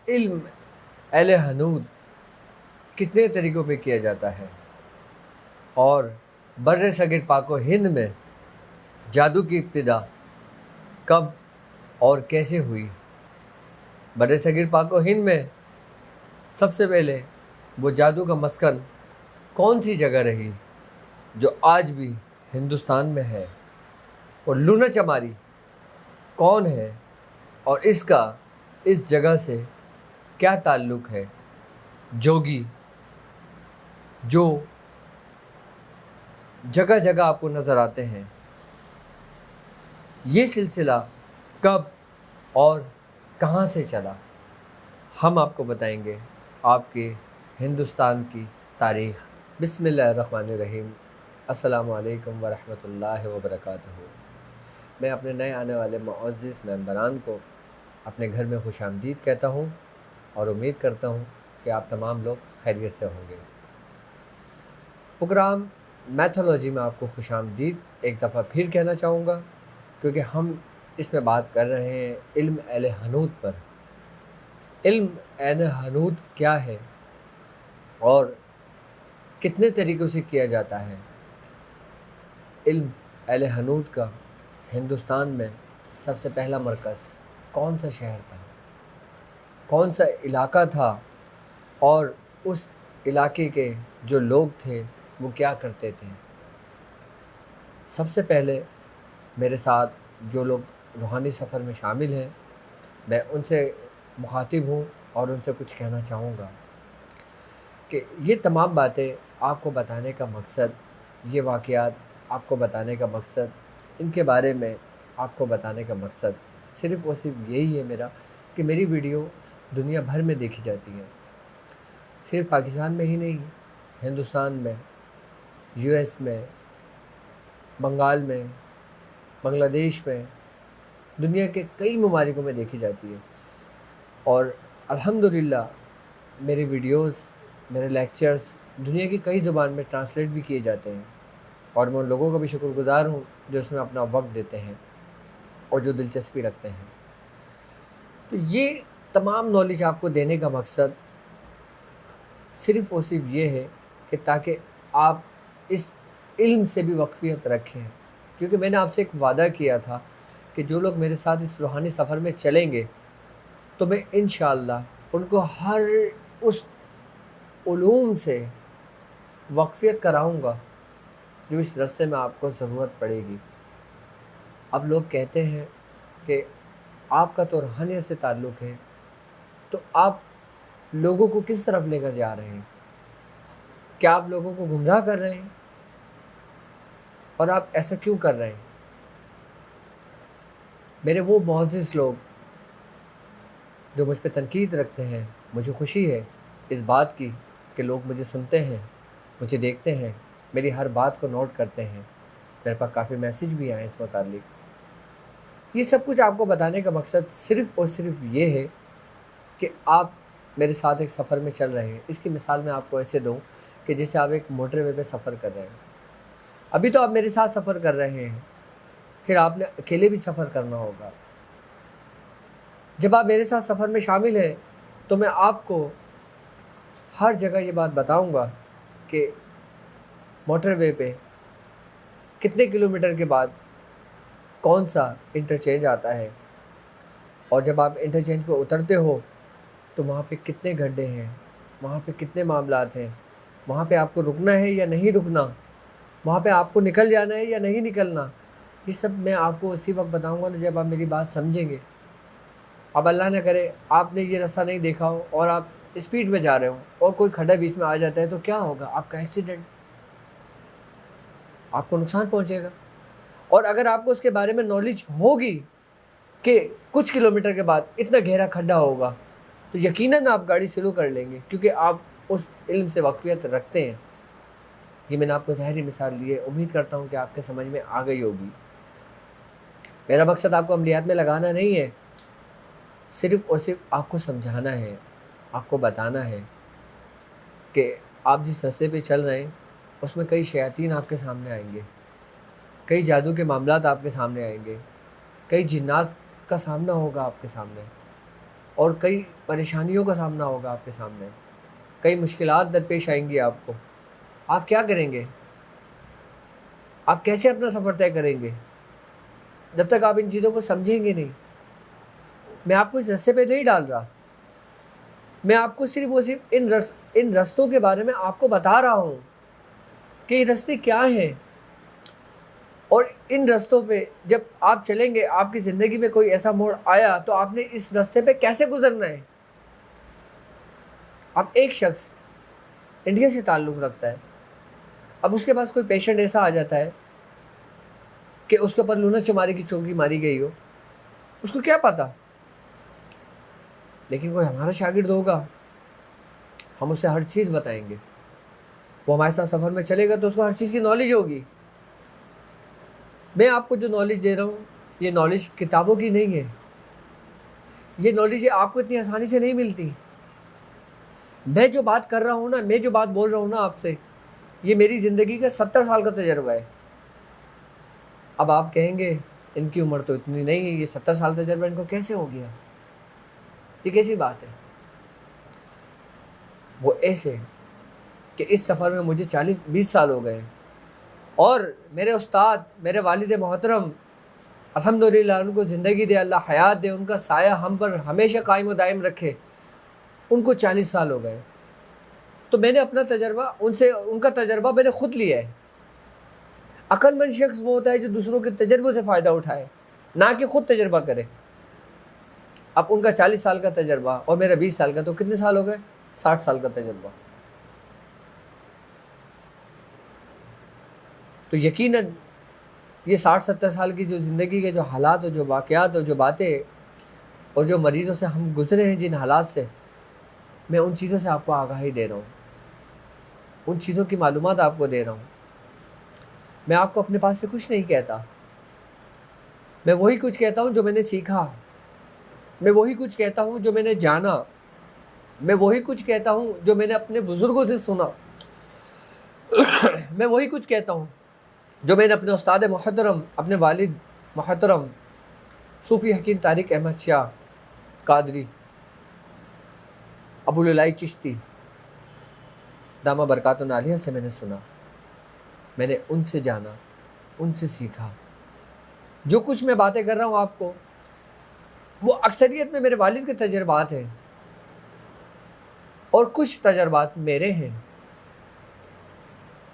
इल्म अल हनूद कितने तरीक़ों पे किया जाता है और बर्र सग़ीर पाक व हिंद में जादू की इब्तिदा कब और कैसे हुई। बर्र सग़ीर पाक व हिंद में सबसे पहले वो जादू का मस्कन कौन सी जगह रही जो आज भी हिंदुस्तान में है, और लूना चमारी कौन है और इसका इस जगह से क्या ताल्लुक़ है। जोगी जो जगह जगह आपको नज़र आते हैं, ये सिलसिला कब और कहाँ से चला, हम आपको बताएंगे आपके हिंदुस्तान की तारीख़। बिस्मिल्लाहिर्रहमानिर्रहीम। अस्सलामु अलैकुम वरहमतुल्लाहि वबरकातुहू। मैं अपने नए आने वाले मुअज़्ज़िज़ मेंबरान को अपने घर में खुशामदीद कहता हूँ और उम्मीद करता हूँ कि आप तमाम लोग खैरियत से होंगे। प्रोग्राम मैथोलॉजी में आपको खुशामदीद एक दफ़ा फिर कहना चाहूँगा, क्योंकि हम इसमें बात कर रहे हैं इल्म अल हनूद पर। इल्म अल हनूद क्या है और कितने तरीक़ों से किया जाता है। इल्म अल हनूद का हिंदुस्तान में सबसे पहला मरकज़ कौन सा शहर था, कौन सा इलाका था, और उस इलाके के जो लोग थे वो क्या करते थे। सबसे पहले मेरे साथ जो लोग रूहानी सफ़र में शामिल हैं, मैं उनसे मुखातिब हूँ और उनसे कुछ कहना चाहूँगा कि ये तमाम बातें आपको बताने का मकसद, ये वाक़यात आपको बताने का मकसद, इनके बारे में आपको बताने का मकसद सिर्फ़ और सिर्फ यही है मेरा कि मेरी वीडियो दुनिया भर में देखी जाती है। सिर्फ पाकिस्तान में ही नहीं, हिंदुस्तान में, यूएस में, बंगाल में, बांग्लादेश में, दुनिया के कई ममालिकों में देखी जाती है। और अल्हम्दुलिल्लाह मेरी वीडियोस, मेरे लेक्चर्स दुनिया की कई ज़ुबान में ट्रांसलेट भी किए जाते हैं, और मैं उन लोगों का भी शुक्रगुज़ार हूँ जो इसमें अपना वक्त देते हैं और जो दिलचस्पी रखते हैं। तो ये तमाम नॉलेज आपको देने का मकसद सिर्फ़ और सिर्फ ये है कि ताकि आप इस इल्म से भी वाक़फ़ियत रखें, क्योंकि मैंने आपसे एक वादा किया था कि जो लोग मेरे साथ इस रूहानी सफ़र में चलेंगे तो मैं इंशाअल्लाह उनको हर उस उलूम से वाक़फ़ियत कराऊँगा जो इस रास्ते में आपको ज़रूरत पड़ेगी। अब लोग कहते हैं कि आपका तो रूहानियत से ताल्लुक़ है, तो आप लोगों को किस तरफ लेकर जा रहे हैं? क्या आप लोगों को गुमराह कर रहे हैं? और आप ऐसा क्यों कर रहे हैं? मेरे वो मुअज़्ज़िज़ लोग जो मुझ पे तनकीद रखते हैं, मुझे खुशी है इस बात की कि लोग मुझे सुनते हैं, मुझे देखते हैं, मेरी हर बात को नोट करते हैं। मेरे पास काफ़ी मैसेज भी आए इस मुताल्लिक़। ये सब कुछ आपको बताने का मकसद सिर्फ़ और सिर्फ ये है कि आप मेरे साथ एक सफ़र में चल रहे हैं। इसकी मिसाल मैं आपको ऐसे दूँ कि जैसे आप एक मोटरवे पे सफ़र कर रहे हैं। अभी तो आप मेरे साथ सफ़र कर रहे हैं, फिर आपने अकेले भी सफ़र करना होगा। जब आप मेरे साथ सफ़र में शामिल हैं तो मैं आपको हर जगह ये बात बताऊंगा कि मोटरवे पे कितने किलोमीटर के बाद कौन सा इंटरचेंज आता है, और जब आप इंटरचेंज पे उतरते हो तो वहाँ पे कितने गड्ढे हैं, वहाँ पे कितने मामलात हैं, वहाँ पे आपको रुकना है या नहीं रुकना, वहाँ पे आपको निकल जाना है या नहीं निकलना। ये सब मैं आपको उसी वक्त बताऊंगा ना जब आप मेरी बात समझेंगे। अब अल्लाह न करे आपने ये रास्ता नहीं देखा हो और आप स्पीड में जा रहे हो और कोई खड्डा बीच में आ जाता है तो क्या होगा? आपका एक्सीडेंट, आपको नुकसान पहुँचेगा। और अगर आपको उसके बारे में नॉलेज होगी कि कुछ किलोमीटर के बाद इतना गहरा खड्डा होगा, तो यकीनन आप गाड़ी स्लो कर लेंगे, क्योंकि आप उस इल्म से वाक़फ़ियत रखते हैं। ये मैंने आपको ज़ाहिरी मिसाल दी है, उम्मीद करता हूँ कि आपके समझ में आ गई होगी। मेरा मकसद आपको अमलियात में लगाना नहीं है, सिर्फ़ और सिर्फ आपको समझाना है, आपको बताना है कि आप जिस रास्ते पे चल रहे हैं उसमें कई शयातीन आपके सामने आएंगे, कई जादू के मामलात आपके सामने आएंगे, कई जिन्नात का सामना होगा आपके सामने, और कई परेशानियों का सामना होगा आपके सामने, कई मुश्किलात दरपेश आएंगी आपको। आप क्या करेंगे? आप कैसे अपना सफ़र तय करेंगे जब तक आप इन चीज़ों को समझेंगे नहीं? मैं आपको इस रास्ते पे नहीं डाल रहा, मैं आपको सिर्फ इन रास्तों के बारे में आपको बता रहा हूँ कि ये रास्ते क्या हैं, और इन रास्तों पे जब आप चलेंगे, आपकी ज़िंदगी में कोई ऐसा मोड़ आया तो आपने इस रास्ते पे कैसे गुजरना है। अब एक शख्स इंडिया से ताल्लुक़ रखता है, अब उसके पास कोई पेशेंट ऐसा आ जाता है कि उसके ऊपर लूना चुमारी की चौकी मारी गई हो, उसको क्या पता। लेकिन कोई हमारा शागिर्द होगा, हम उसे हर चीज़ बताएंगे, वो हमारे साथ सफ़र में चलेगा तो उसको हर चीज़ की नॉलेज होगी। मैं आपको जो नॉलेज दे रहा हूँ, ये नॉलेज किताबों की नहीं है, ये नॉलेज आपको इतनी आसानी से नहीं मिलती। मैं जो बात कर रहा हूँ ना, मैं जो बात बोल रहा हूँ ना आपसे, ये मेरी ज़िंदगी का 70 साल का तजर्बा है। अब आप कहेंगे इनकी उम्र तो इतनी नहीं है, ये 70 साल तजर्बा इनको कैसे हो गया? ये कैसी बात है? वो ऐसे कि इस सफ़र में मुझे 40-20 साल हो गए, और मेरे उस्ताद, मेरे वालिद मोहतरम, अल्हम्दुलिल्लाह उनको ज़िंदगी दे, अल्लाह हयात दे, उनका साया हम पर हमेशा कायम व दायम रखे, उनको 40 साल हो गए। तो मैंने अपना तजर्बा उनका तजर्बा मैंने ख़ुद लिया है। अक्लमंद शख्स वो होता है जो दूसरों के तजर्बों से फ़ायदा उठाए, ना कि ख़ुद तजर्बा करे। अब उनका 40 साल का तजर्बा और मेरा 20 साल का, तो कितने साल हो गए? 60 साल का तजर्बा। तो यकीनन ये 60-70 साल की जो ज़िंदगी के जो हालात और जो वाक़यात और जो बातें और जो मरीज़ों से हम गुज़रे हैं, जिन हालात से, मैं उन चीज़ों से आपको आगाही दे रहा हूँ, उन चीज़ों की मालूमात आपको दे रहा हूँ। मैं आपको अपने पास से कुछ नहीं कहता, मैं वही कुछ कहता हूँ जो मैंने सीखा, मैं वही कुछ कहता हूँ जो मैंने जाना, मैं वही कुछ कहता हूँ जो मैंने अपने बुज़ुर्गों से सुना मैं वही कुछ कहता हूँ जो मैंने अपने उस्ताद मोहतरम, अपने वालिद मोहतरम सूफ़ी हकीम तारिक अहमद शाह कादरी अबुल इलाई चिश्ती दामा बरकातुहु आलिया से मैंने सुना, मैंने उनसे जाना, उनसे सीखा। जो कुछ मैं बातें कर रहा हूँ आपको, वो अक्सरियत में मेरे वालिद के तजर्बात हैं, और कुछ तजर्बात मेरे हैं।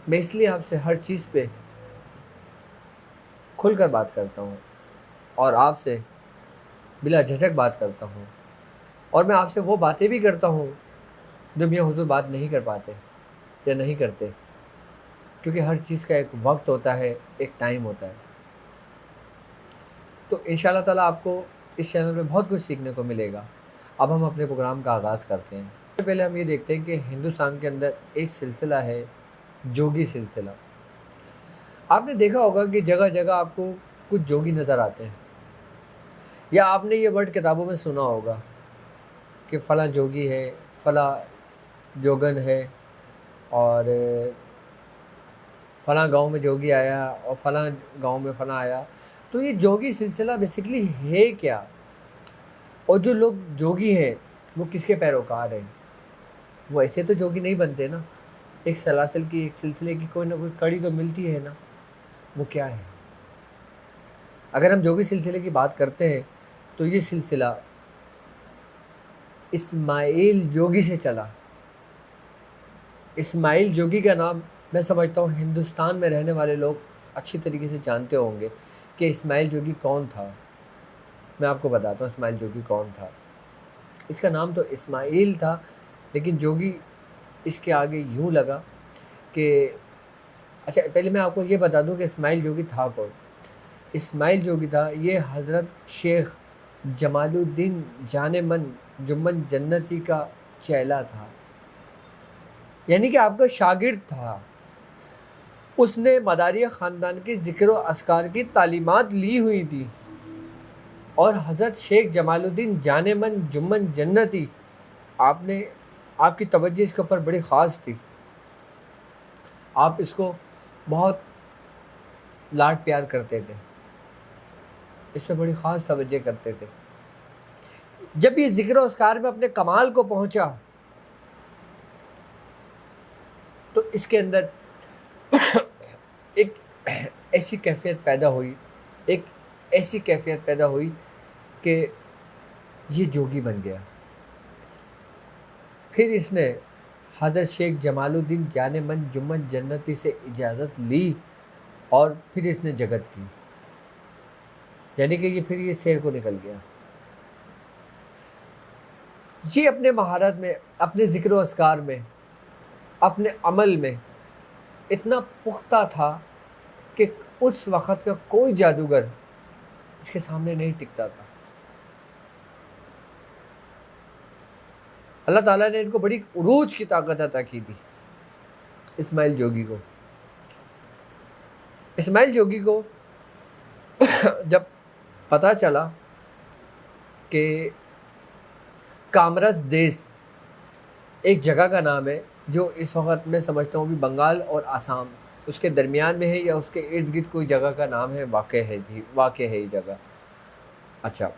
मैं इसलिए आपसे हर चीज़ पे खुलकर बात करता हूँ, और आपसे बिला झिझक बात करता हूँ, और मैं आपसे वो बातें भी करता हूँ जो मियां हुज़ूर बात नहीं कर पाते या नहीं करते, क्योंकि हर चीज़ का एक वक्त होता है, एक टाइम होता है। तो इंशाअल्लाह ताला आपको इस चैनल पे बहुत कुछ सीखने को मिलेगा। अब हम अपने प्रोग्राम का आगाज़ करते हैं। सबसे पहले हम ये देखते हैं कि हिंदुस्तान के अंदर एक सिलसिला है, जोगी सिलसिला। आपने देखा होगा कि जगह जगह आपको कुछ जोगी नज़र आते हैं, या आपने ये वर्ड किताबों में सुना होगा कि फ़लाँ जोगी है, फ़लाँ जोगन है, और फ़लाँ गांव में जोगी आया और फ़लाँ गांव में फ़लाँ आया। तो ये जोगी सिलसिला बेसिकली है क्या, और जो लोग जोगी हैं वो किसके पैरोकार हैं? वो ऐसे तो जोगी नहीं बनते ना, एक सलासिल की, एक सिलसिले की कोई ना कोई कड़ी तो मिलती है ना। वो क्या है? अगर हम जोगी सिलसिले की बात करते हैं तो ये सिलसिला इस्माइल जोगी से चला। इस्माइल जोगी का नाम मैं समझता हूँ हिंदुस्तान में रहने वाले लोग अच्छी तरीके से जानते होंगे कि इस्माइल जोगी कौन था। मैं आपको बताता हूँ इस्माइल जोगी कौन था। इसका नाम तो इस्माइल था, लेकिन जोगी इसके आगे यूँ लगा कि अच्छा, पहले मैं आपको ये बता दूँ कि इस्माइल जोगी था कौन। इस्माइल जोगी था ये हज़रत शेख जमालुद्दीन जानेमन जुम्मन जन्नती का चेला था, यानी कि आपका शागिर्द था। उसने मदारिया ख़ानदान के ज़िक्र व अस्कार की तालीमात ली हुई थी, और हज़रत शेख जमालुद्दीन जानेमन जुम्मन जन्नती, आपकी तवज्जो इसके ऊपर बड़ी ख़ास थी। आप इसको बहुत लाड प्यार करते थे, इस पर बड़ी ख़ास तवज्जो करते थे। जब ये ज़िक्र और अस्कार में अपने कमाल को पहुंचा तो इसके अंदर एक ऐसी कैफियत पैदा हुई, एक ऐसी कैफियत पैदा हुई कि ये जोगी बन गया। फिर इसने हज़रत शेख जमालुद्दीन जाने मन जुम्मन जन्नती से इजाज़त ली और फिर इसने जगत की, यानी कि ये फिर ये शेर को निकल गया। ये अपने महारत में, अपने ज़िक्र व अस्कार में, अपने अमल में इतना पुख्ता था कि उस वक़्त का कोई जादूगर इसके सामने नहीं टिकता था। अल्लाह ताला ने इनको बड़ी उरूज की ताकत अता की थी इस्माइल जोगी को। इस्माइल जोगी को जब पता चला कि कामरस देश एक जगह का नाम है जो इस वक्त मैं समझता हूँ भी बंगाल और आसाम उसके दरमियान में है या उसके इर्द गिर्द कोई जगह का नाम है, वाक़ है ये जगह। अच्छा,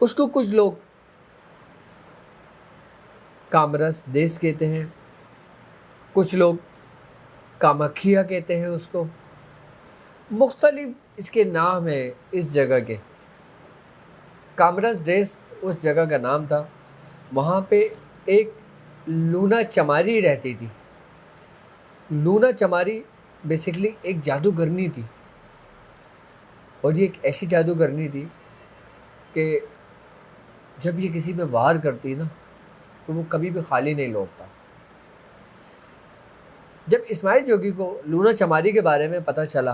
उसको कुछ लोग कामरस देश कहते हैं, कुछ लोग कामाख्या कहते हैं उसको, मुख्तलिफ इसके नाम है इस जगह के। कामरस देश उस जगह का नाम था। वहाँ पे एक लूना चमारी रहती थी। लूना चमारी बेसिकली एक जादूगरनी थी और ये एक ऐसी जादूगरनी थी कि जब ये किसी पे वार करती ना तो वो कभी भी खाली नहीं लौटता। जब इस्माइल जोगी को लूना चमारी के बारे में पता चला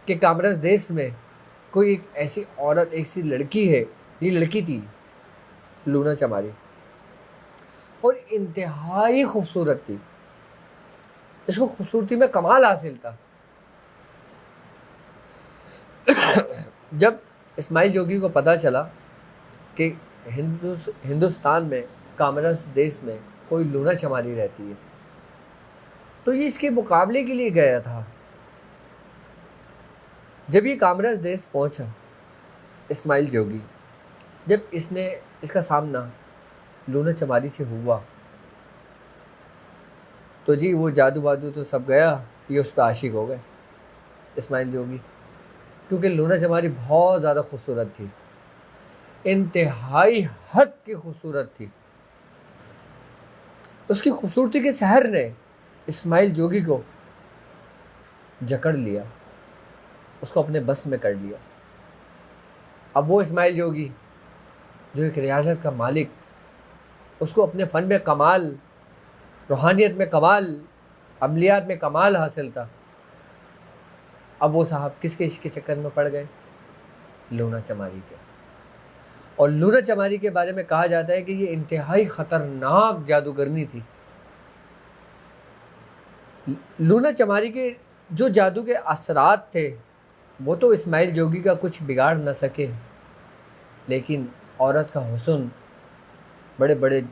कि कामरस देश में कोई एक ऐसी औरत, एक सी लड़की है, ये लड़की थी लूना चमारी और इंतहाई खूबसूरत थी, इसको खूबसूरती में कमाल हासिल था। जब इस्माइल जोगी को पता चला कि हिंदुस्तान में कामरस देश में कोई लूना चमारी रहती है तो ये इसके मुकाबले के लिए गया था। जब ये कामरस देश पहुंचा इस्माइल जोगी, जब इसका सामना लूना चमारी से हुआ तो जी वो जादू वादू तो सब गया, ये उस पर आशिक हो गए इस्माइल जोगी, क्योंकि लूना चमारी बहुत ज़्यादा खूबसूरत थी, इंतहाई हद की खूबसूरत थी। उसकी खूबसूरती के सहर ने इस्माइल जोगी को जकड़ लिया, उसको अपने बस में कर लिया। अब वो इस्माइल जोगी जो एक रियासत का मालिक, उसको अपने फ़न में कमाल, रूहानियत में कमाल, अमलियात में कमाल हासिल था। अब वो साहब किसके इश्क के चक्कर में पड़ गए? लूना चमारी के। और लूना चमारी के बारे में कहा जाता है कि ये इंतहाई ख़तरनाक जादूगरनी थी। लूना चमारी के जो जादू के असरात थे वो तो इस्माइल जोगी का कुछ बिगाड़ न सके, लेकिन औरत का हुस्न बड़े बड़े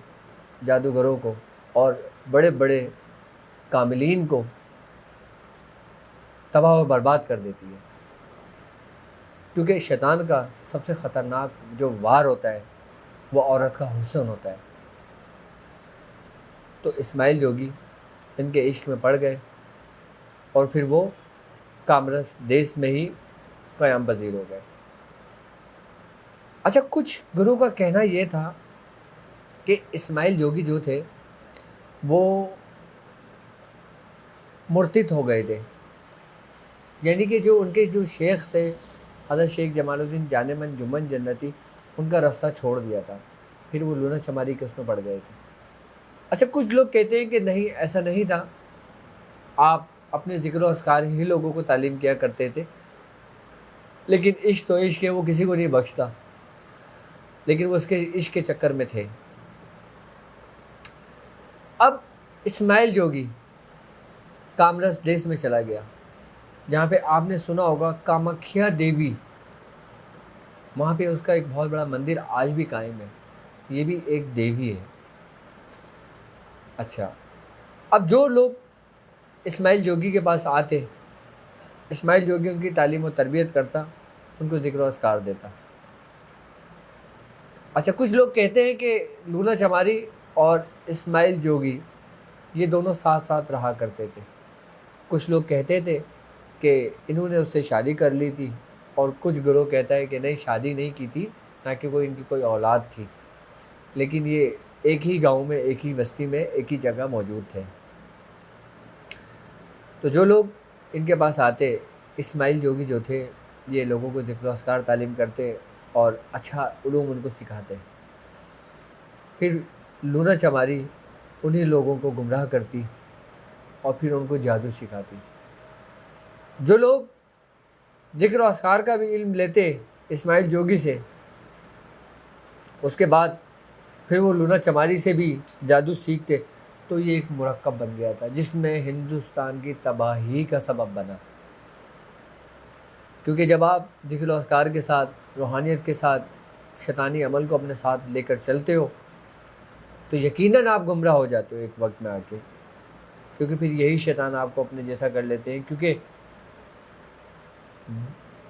जादूगरों को और बड़े बड़े कामिलीन को तबाह व बर्बाद कर देती है, क्योंकि शैतान का सबसे ख़तरनाक जो वार होता है वो औरत का हुस्न होता है। तो इस्माइल जोगी इनके इश्क में पड़ गए और फिर वो कामरस देश में ही क़याम पज़ीर हो गए। अच्छा, कुछ गुरु का कहना ये था कि इस्माइल जोगी जो थे वो मुर्तिद हो गए थे, यानी कि जो उनके जो शेख थे हज़रत शेख जमालुद्दीन जाने मन जुम्मन जन्नती, उनका रास्ता छोड़ दिया था, फिर वो लूना चमारी के उसमें पड़ गए थे। अच्छा, कुछ लोग कहते हैं कि नहीं, ऐसा नहीं था, आप अपने ज़िक्र व अस्कार ही लोगों को तालीम किया करते थे, लेकिन इश्क तो इश्क है, वो किसी को नहीं बख्शता, लेकिन वो उसके इश्क के चक्कर में थे। अब इस्माइल जोगी कामरस देश में चला गया, जहाँ पे आपने सुना होगा कामाख्या देवी, वहाँ पे उसका एक बहुत बड़ा मंदिर आज भी कायम है, ये भी एक देवी है। अच्छा, अब जो लोग इस्माइल जोगी के पास आते, इस्माइल जोगी उनकी तालीम और तरबियत करता, उनको ज़िक्र व अस्कार देता। अच्छा, कुछ लोग कहते हैं कि लूना चमारी और इस्माइल जोगी ये दोनों साथ साथ रहा करते थे। कुछ लोग कहते थे कि इन्होंने उससे शादी कर ली थी, और कुछ गिरोह कहता है कि नहीं, शादी नहीं की थी, ना कि इनकी कोई औलाद थी, लेकिन ये एक ही गांव में, एक ही बस्ती में, एक ही जगह मौजूद थे। तो जो लोग इनके पास आते, इस्माइल जोगी जो थे, ये लोगों को ज़िक्र अस्कार तालीम करते और अच्छा उलूम उनको सिखाते। फिर लूना चमारी उन्हीं लोगों को गुमराह करती और फिर उनको जादू सिखाती। जो लोग ज़िक्र अस्कार का भी इल्म लेते इस्माइल जोगी से, उसके बाद फिर वो लूना चमारी से भी जादू सीखते, तो ये एक मुरक्कब बन गया था जिसमें हिंदुस्तान की तबाही का सबब बना। क्योंकि जब आप ज़िक्र अस्कार के साथ, रूहानियत के साथ, शैतानी अमल को अपने साथ लेकर चलते हो, तो यकीनन आप गुमराह हो जाते हो एक वक्त में आके, क्योंकि फिर यही शैतान आपको अपने जैसा कर लेते हैं। क्योंकि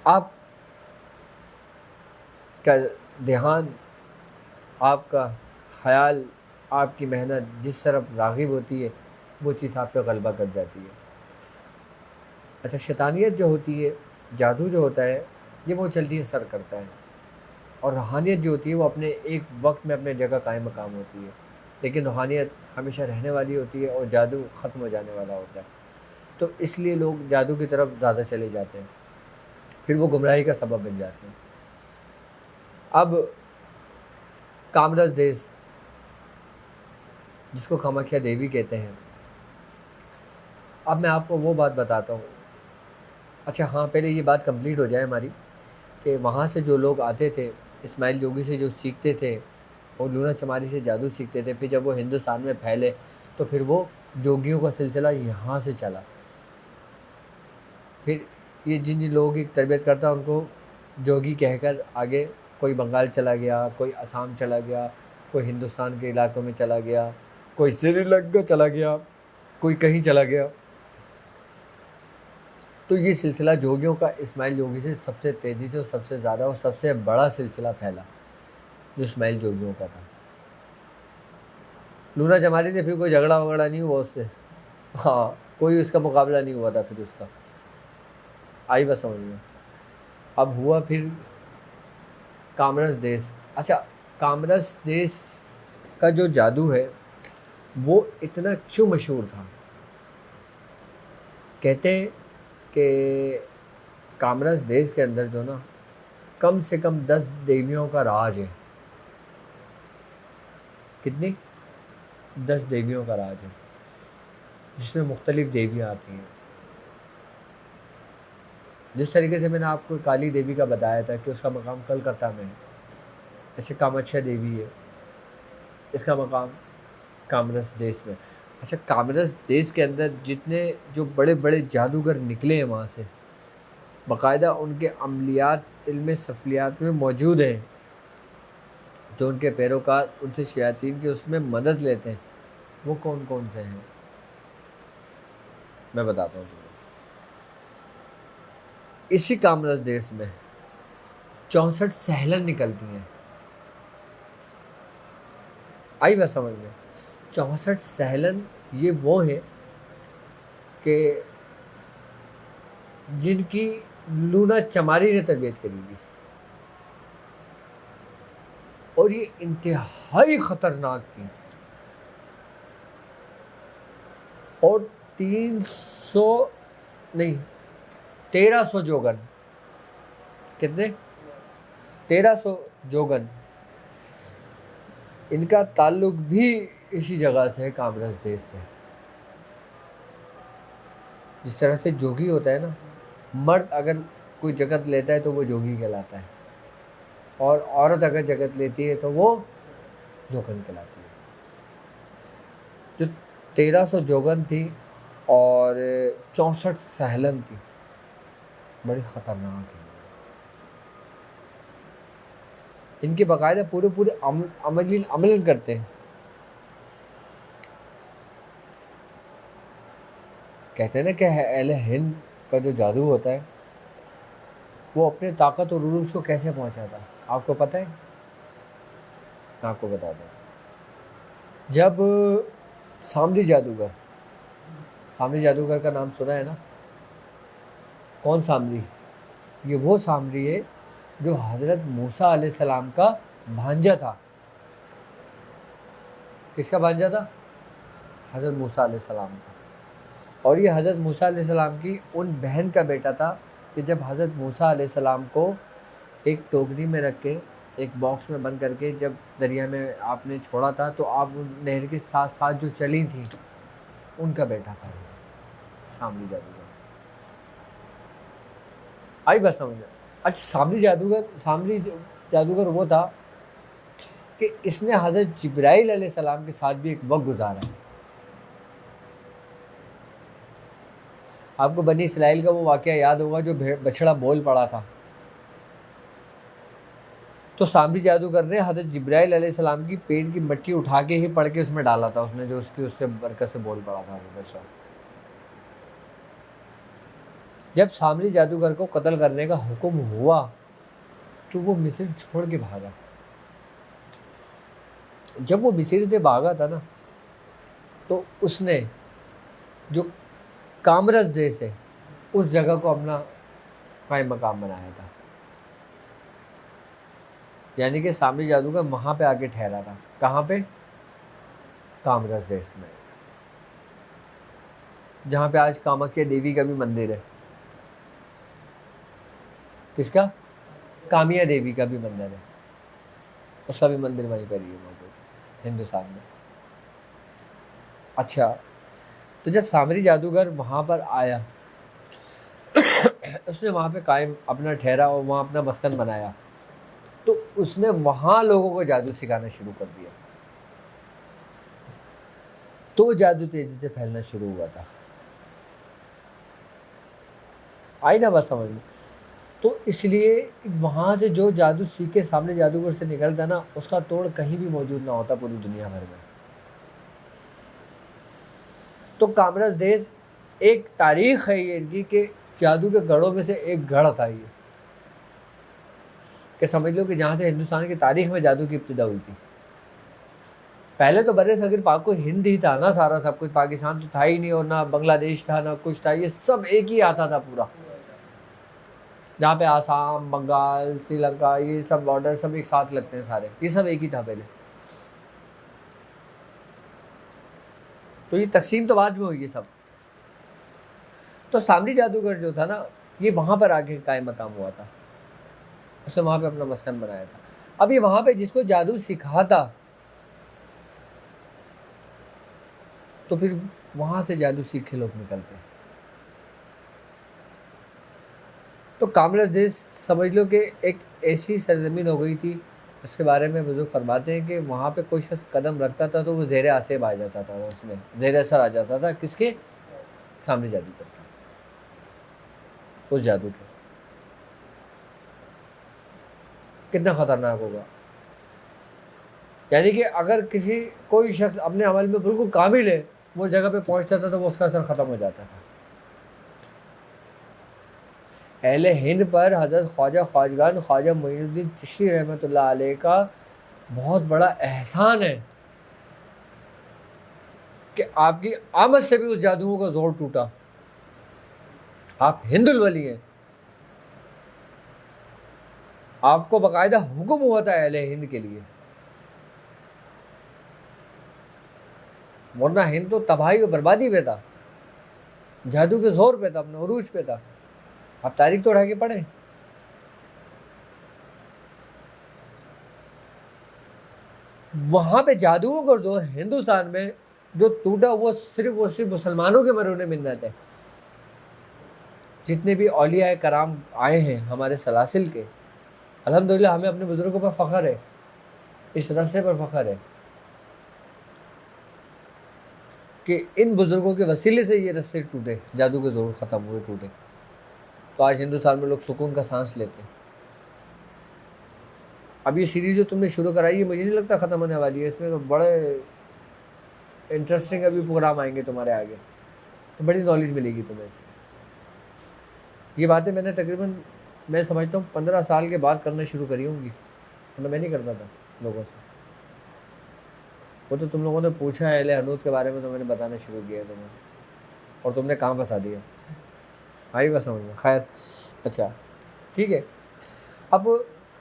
आप का ध्यान, आपका ख्याल, आपकी मेहनत जिस तरफ राग़िब होती है, वो चीज़ आप पे गलबा कर जाती है। अच्छा, शैतानियत जो होती है, जादू जो होता है, ये बहुत जल्दी असर करता है, और रूहानियत जो होती है वो अपने एक वक्त में अपने जगह कायम मकाम होती है। लेकिन रूहानियत हमेशा रहने वाली होती है और जादू ख़त्म हो जाने वाला होता है। तो इसलिए लोग जादू की तरफ ज़्यादा चले जाते हैं, फिर वो गुमराही का सबब बन जाते हैं। अब कामरस देश, जिसको कामाख्या देवी कहते हैं, अब मैं आपको वो बात बताता हूँ। अच्छा हाँ, पहले ये बात कंप्लीट हो जाए हमारी, कि वहाँ से जो लोग आते थे, इस्माइल जोगी से जो सीखते थे और लूना चमारी से जादू सीखते थे, फिर जब वो हिंदुस्तान में फैले तो फिर वो जोगियों का सिलसिला यहाँ से चला। फिर ये जिन जिन लोगों की तरबियत करता उनको जोगी कहकर आगे कोई बंगाल चला गया, कोई असम चला गया, कोई हिंदुस्तान के इलाकों में चला गया, कोई श्रीलंका चला गया, कोई कहीं चला गया। तो ये सिलसिला जोगियों का इस्माइल जोगी से सबसे तेज़ी से और सबसे ज़्यादा और सबसे बड़ा सिलसिला फैला, जो इस्माइल जोगियों का था। लूना चमारी से फिर कोई झगड़ा वगड़ा नहीं हुआ उससे, हाँ, कोई उसका मुकाबला नहीं हुआ था फिर उसका। आई बात समझ में? अब हुआ फिर कामरस देश। अच्छा, कामरस देश का जो जादू है वो इतना क्यों मशहूर था? कहते हैं कि कामरस देश के अंदर जो ना, कम से कम 10 देवियों का राज है। कितनी? 10 देवियों का राज है, जिसमें मुख्तलिफ देवियाँ आती हैं। जिस तरीके से मैंने आपको काली देवी का बताया था कि उसका मकाम कलकत्ता में है, ऐसे कामाख्या देवी है, इसका मकाम कामरस देश में। अच्छा, कामरस देश के अंदर जितने जो बड़े बड़े जादूगर निकले हैं वहाँ से, बाकायदा उनके अमलियात इल्म सफलियात में मौजूद हैं, जो उनके पैरोकार उनसे शयातीन की उसमें मदद लेते हैं। वो कौन कौन से हैं मैं बताता हूँ तुम्हें। इसी कामरस देश में 64 सहलन निकलती हैं। आई बात समझ में? 64 सहलन ये वो है कि जिनकी लूना चमारी ने तरबियत करी थी, और ये इंतहाई ख़तरनाक थी। और 300 नहीं 1300 जोगन, कितने? 1300 जोगन, इनका ताल्लुक भी इसी जगह से है, कामरस देश से। जिस तरह से जोगी होता है ना, मर्द अगर कोई जगत लेता है तो वो जोगी कहलाता है, और औरत अगर जगत लेती है तो वो जोगन कहलाती है। जो 1300 जोगन थी और 64 सहलन थी, बड़ी ख़तरनाक है। इनके बाकायदा पूरे पूरे अमलन करते हैं। कहते हैं ना कि अहले हिंद का जो जादू होता है वो अपने ताकत और उरूज को कैसे पहुंचाता है, आपको पता है? मैं आपको बता दूँ, जब सामरी जादूगर का नाम सुना है ना? कौन सामरी? ये वो सामरी है जो हज़रत मूसा अलैहिस्सलाम का भांजा था। किसका भांजा था? हज़रत मूसा अलैहिस्सलाम का। और ये हज़रत मूसा अलैहिस्सलाम की उन बहन का बेटा था कि जब हज़रत मूसा अलैहिस्सलाम को एक टोकरी में रख के, एक बॉक्स में बंद करके जब दरिया में आपने छोड़ा था, तो आप उन नहर के साथ साथ जो चली थी उनका बेटा था सामरी जादूगर। आई बात समझ में? अच्छा, सामरी जादूगर वो था कि इसने हज़रत जिब्राइल अलैहिस्सलाम के साथ भी एक वक्त गुजारा। आपको बनी इसराइल का वो वाक़या याद होगा जो बछड़ा बोल पड़ा था। तो सामरी जादूगर ने हज़रत जिब्राइल अलैहिस्सलाम की पेट की मट्टी उठा के ही पढ़ के उसमें डाला था, उसने जो उससे बरकत से बोल पड़ा था वो बछड़ा। जब सामरी जादूगर को कत्ल करने का हुक्म हुआ तो वो मिस्र छोड़ के भागा। जब वो मिस्र से भागा था ना, तो उसने जो कामरस देश है उस जगह को अपना कायम मकाम बनाया था। यानी कि सामरी जादूगर वहाँ पे आके ठहरा था। कहाँ पे? कामरस देश में, जहाँ पे आज कामाख्या देवी का भी मंदिर है। किसका? कामिया देवी का भी मंदिर है, उसका भी मंदिर वहीं पर ही है मौजूद हिंदुस्तान में। अच्छा, तो जब सामरी जादूगर वहाँ पर आया उसने वहाँ पे कायम अपना ठहरा और वहाँ अपना मस्कन बनाया, तो उसने वहाँ लोगों को जादू सिखाना शुरू कर दिया। तो जादू तेजी से फैलना शुरू हुआ था। आई ना बात समझ में? तो इसलिए वहाँ से जो जादू सीख के सामने जादूगर से निकलता ना, उसका तोड़ कहीं भी मौजूद ना होता पूरी दुनिया भर में। तो कामरस देश एक तारीख है ये इनकी कि जादू के गढ़ों में से एक गढ़ था ये, कि समझ लो कि जहाँ से हिंदुस्तान की तारीख में जादू की इब्तिदा हुई थी। पहले तो बड़े सगीर पाक को हिंद ही था ना, सारा सब कुछ। पाकिस्तान तो था ही नहीं, और ना बांग्लादेश था, ना कुछ था। ये सब एक ही आता था पूरा, जहाँ पे आसाम, बंगाल, श्रीलंका, ये सब बॉर्डर सब एक साथ लगते हैं सारे। ये सब एक ही था पहले। तो ये तकसीम तो बाद में हुई ये सब। तो सामरी जादूगर जो था ना, ये वहाँ पर आके कायम मकाम हुआ था। उसने वहाँ पे अपना मस्कन बनाया था। अब ये वहाँ पे जिसको जादू सिखाता, तो फिर वहाँ से जादू सीख के लोग निकलते। तो कामरस देश समझ लो कि एक ऐसी सरजमीन हो गई थी, उसके बारे में बुजुर्ग फरमाते हैं कि वहाँ पे कोई शख्स कदम रखता था तो वो ज़ेर आसेब आ जाता था, उसमें ज़ेर असर आ जाता था। किसके? सामरी जादूगर का, उस जादू के। कितना ख़तरनाक होगा। यानी कि अगर कोई शख्स अपने अमल में बिल्कुल कामिल है, वो जगह पे पहुँचता था तो वो उसका असर ख़त्म हो जाता था। अहले हिंद पर हज़रत ख्वाजा मोइनुद्दीन चिश्ती रहमतुल्लाह अलैह का बहुत बड़ा एहसान है कि आपकी आमद से भी उस जादुओं का जोर टूटा। आप हिंदुल वली हैं, आपको बाकायदा हुक्म हुआ था अहले हिंद के लिए, वरना हिंद तो तबाही और बर्बादी पे था, जादू के जोर पे था, अपने उरूज पे था। आप तारीख तो उठा के पढ़ें। वहां पे जादुओं का जोर हिंदुस्तान में जो टूटा, वो सिर्फ मुसलमानों के मरोने मिन्नत है। जितने भी औलिया कराम आए हैं हमारे सलासिल के, अल्हम्दुलिल्लाह हमें अपने बुजुर्गों पर फ़ख्र है, इस रस्ते पर फ़ख्र है कि इन बुजुर्गों के वसीले से ये रस्ते टूटे, जादू के जोर ख़त्म हुए, टूटे। तो आज हिंदुस्तान में लोग सुकून का सांस लेते हैं। अब ये सीरीज़ जो तुमने शुरू कराई है, मुझे नहीं लगता ख़त्म होने वाली है। इसमें तो बड़े इंटरेस्टिंग अभी प्रोग्राम आएंगे तुम्हारे आगे, तो बड़ी नॉलेज मिलेगी तुम्हें इससे। ये बातें मैंने तकरीबन, मैं समझता हूँ 15 साल के बाद करना शुरू करी होंगी, वरना मैं नहीं करता था लोगों से। वो तो तुम लोगों ने पूछा है अहले हनूद के बारे में, तो मैंने बताना शुरू किया तुम्हें, और तुमने कहाँ फंसा दिया। आई बस समझ में। खैर, अच्छा ठीक है। अब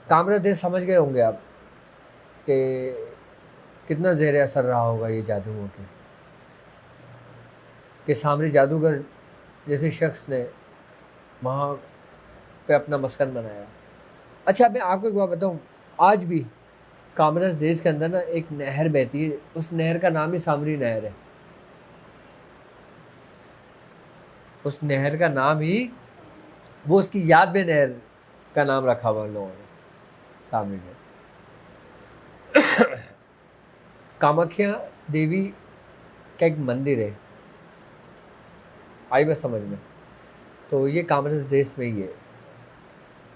कामरा देश समझ गए होंगे आप कि कितना ज़ेर असर रहा होगा ये जादुओं के सामने जादूगर जैसे शख्स ने वहाँ पे अपना मस्कन बनाया। अच्छा, मैं आपको एक बात बताऊँ, आज भी कामराज देश के अंदर ना एक नहर बहती है, उस नहर का नाम ही सामरी नहर है। उस नहर का नाम ही, वो उसकी याद में नहर का नाम रखा हुआ लोगों ने, सामरी नहर। कामाख्या देवी का एक मंदिर है, आई बस समझ में। तो ये कामराज देश में ही है।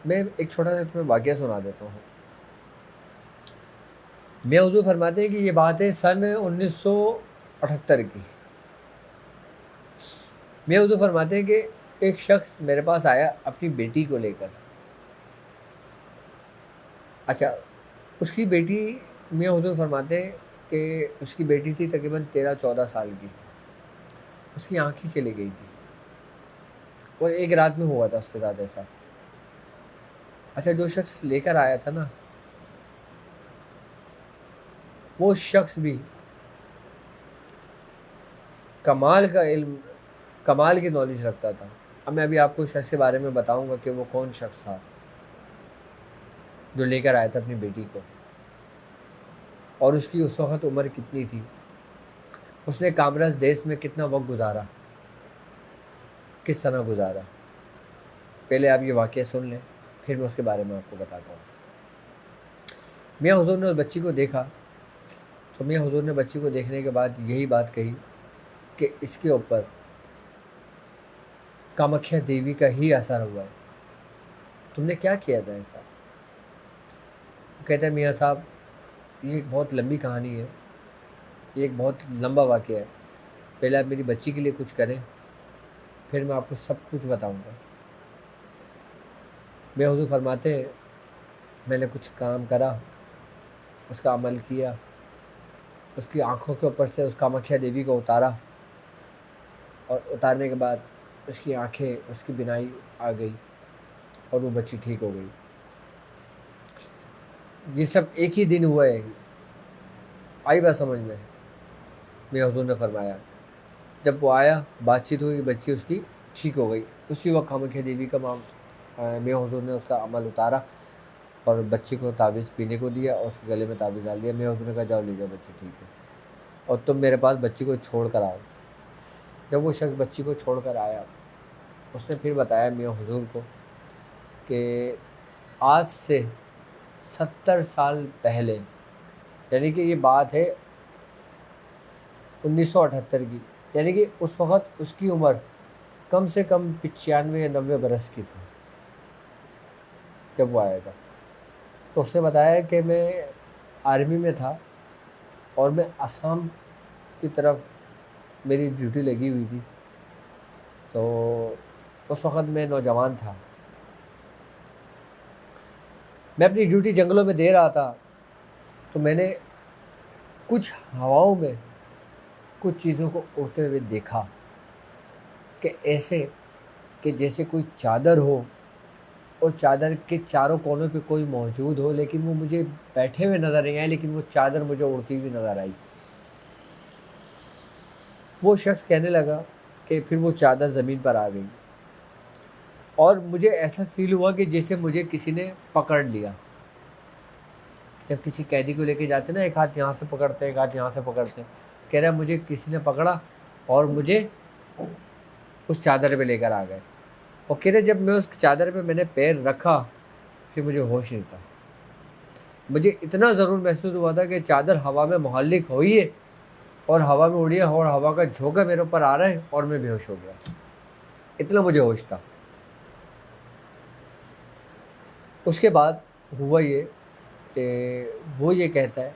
मैं एक छोटा सा तुम्हें वाक़या सुना देता हूँ। मियां हुजूर फरमाते हैं कि ये बात है सन 1978 की। मियां हुजूर फरमाते हैं कि एक शख्स मेरे पास आया अपनी बेटी को लेकर। अच्छा, उसकी बेटी, मियां हुजूर फरमाते हैं कि उसकी बेटी थी तकरीबन 13-14 साल की। उसकी आँखें चली गई थी और एक रात में हुआ था उसके साथ ऐसा। अच्छा, जो शख्स लेकर आया था ना, वो शख्स भी कमाल का इल्म, कमाल की नॉलेज रखता था। अब मैं अभी आपको शख्स के बारे में बताऊंगा कि वो कौन शख्स था जो लेकर आया था अपनी बेटी को, और उसकी उस वक़्त उम्र कितनी थी, उसने कामराज देश में कितना वक्त गुजारा, किस तरह गुजारा। पहले आप ये वाक़या सुन लें, फिर मैं उसके बारे में आपको बताता हूँ। मियां हुजूर ने उस बच्ची को देखा, तो मियां हुजूर ने बच्ची को देखने के बाद यही बात कही कि इसके ऊपर कामाख्या देवी का ही असर हुआ है। तुमने क्या किया था ऐसा? कहते हैं मियाँ साहब, ये एक बहुत लंबी कहानी है, ये एक बहुत लंबा वाक़या है। पहले आप मेरी बच्ची के लिए कुछ करें, फिर मैं आपको सब कुछ बताऊंगा। मियां हुजूर फरमाते हैं, मैंने कुछ काम करा, उसका अमल किया, उसकी आँखों के ऊपर से उस कामाख्या देवी को उतारा, और उतारने के बाद उसकी आँखें, उसकी बिनाई आ गई और वो बच्ची ठीक हो गई। ये सब एक ही दिन हुआ है। आई बात समझ में? मियां हुजूर ने फरमाया, जब वो आया, बातचीत हुई, बच्ची उसकी ठीक हो गई। उसी वक्त कामाख्या देवी का मियां हुजूर ने उसका अमल उतारा और बच्ची को तावीज़ पीने को दिया और उसके गले में तावीज़ डाल दिया। मियां हुजूर ने कहा, जाओ ले जाओ, बच्ची ठीक है, और तुम मेरे पास बच्ची को छोड़ कर आओ। जब वो शख्स बच्ची को छोड़ कर आया, उसने फिर बताया मियां हुजूर को कि आज से 70 साल पहले, यानी कि ये बात है 1978 की, यानी कि उस वक़्त उसकी उम्र कम से कम 95 या 90 बरस की थी जब वो आया था। तो उसने बताया कि मैं आर्मी में था और मैं असम की तरफ मेरी ड्यूटी लगी हुई थी। तो उस वक़्त मैं नौजवान था, मैं अपनी ड्यूटी जंगलों में दे रहा था। तो मैंने कुछ हवाओं में कुछ चीज़ों को उड़ते हुए देखा कि ऐसे कि जैसे कोई चादर हो और चादर के चारों कोनों पे कोई मौजूद हो, लेकिन वो मुझे बैठे हुए नज़र नहीं आए, लेकिन वो चादर मुझे उड़ती हुई नज़र आई। वो शख्स कहने लगा कि फिर वो चादर ज़मीन पर आ गई और मुझे ऐसा फील हुआ कि जैसे मुझे किसी ने पकड़ लिया। जब किसी कैदी को लेके जाते ना, एक हाथ यहाँ से पकड़ते हैं, एक हाथ यहाँ से पकड़ते हैं, कह रहा है मुझे किसी ने पकड़ा और मुझे उस चादर पे लेकर आ गए। और कह रहे जब मैं उस चादर पे मैंने पैर रखा, फिर मुझे होश नहीं था। मुझे इतना ज़रूर महसूस हुआ था कि चादर हवा में मुहल्लिक हुई है और हवा में उड़ी है और हवा का झोंका मेरे ऊपर आ रहा है और मैं बेहोश हो गया। इतना मुझे होश था। उसके बाद हुआ ये कि वो ये कहता है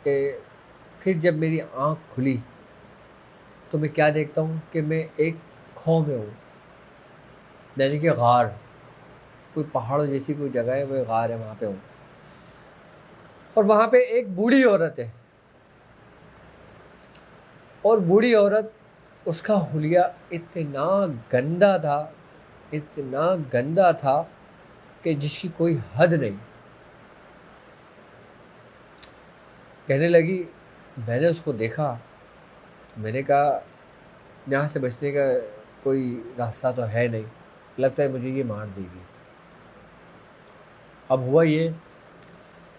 कि फिर जब मेरी आँख खुली तो मैं क्या देखता हूँ कि मैं एक खो में हूँ, यानी कि गार, कोई पहाड़ जैसी कोई जगह है, वो गार है, वहाँ पे हूँ। और वहाँ पे एक बूढ़ी औरत है, और बूढ़ी औरत, उसका हुलिया इतना गंदा था, इतना गंदा था कि जिसकी कोई हद नहीं। कहने लगी, मैंने उसको देखा, मैंने कहा यहाँ से बचने का कोई रास्ता तो है नहीं, लगता है मुझे ये मार देगी। अब हुआ ये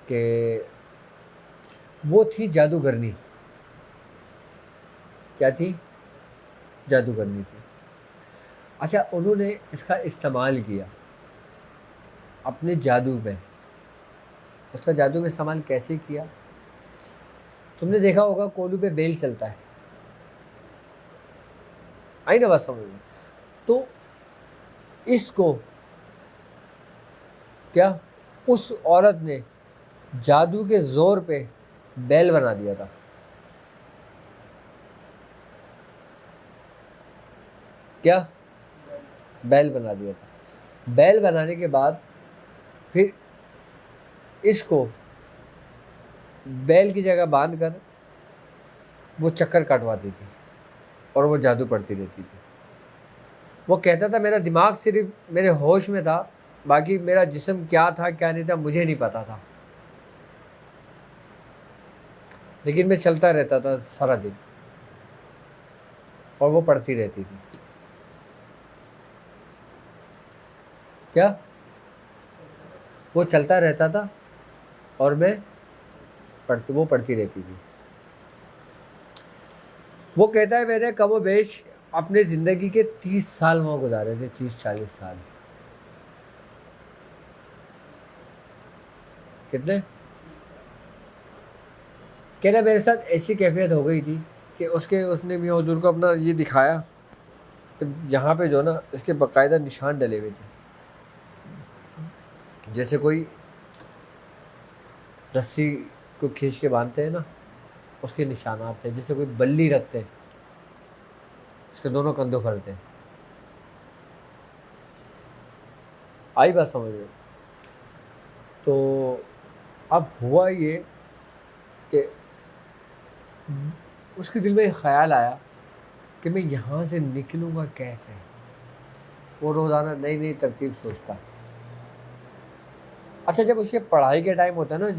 कि वो थी जादूगरनी। क्या थी? जादूगरनी थी। अच्छा, उन्होंने इसका इस्तेमाल किया अपने जादू में। उसका जादू में इस्तेमाल कैसे किया? तुमने देखा होगा कोलू पे बेल चलता है, आई ना बात समझ में? तो इसको क्या उस औरत ने जादू के जोर पे बैल बना दिया था। क्या? बैल बना दिया था। बैल बनाने के बाद फिर इसको बैल की जगह बांध कर वो चक्कर काटवाती थी और वो जादू पढ़ती रहती थी। वो कहता था मेरा दिमाग सिर्फ मेरे होश में था, बाकी मेरा जिस्म क्या था क्या नहीं था मुझे नहीं पता था, लेकिन मैं चलता रहता था सारा दिन और वो पढ़ती रहती थी। क्या? वो चलता रहता था और मैं वो पढ़ती रहती थी। वो कहता है मैंने कमोबेश अपने ज़िंदगी के 30 साल वहाँ गुजारे थे, 30-40 साल। कितने? कह रहा मेरे साथ ऐसी कैफियत हो गई थी कि उसने मियाँ हुजूर को अपना ये दिखाया, जहाँ पे जो ना इसके बाकायदा निशान डले हुए थे, जैसे कोई रस्सी को खींच के बांधते हैं ना, उसके निशानात थे। जैसे कोई बल्ली रखते हैं, इसके दोनों कंधों पर थे। आई बात समझ में? तो अब हुआ ये कि उसके दिल में एक ख्याल आया कि मैं यहाँ से निकलूँगा कैसे। वो रोज़ाना नई नई तरतीब सोचता। अच्छा, जब उसके पढ़ाई के टाइम होता है ना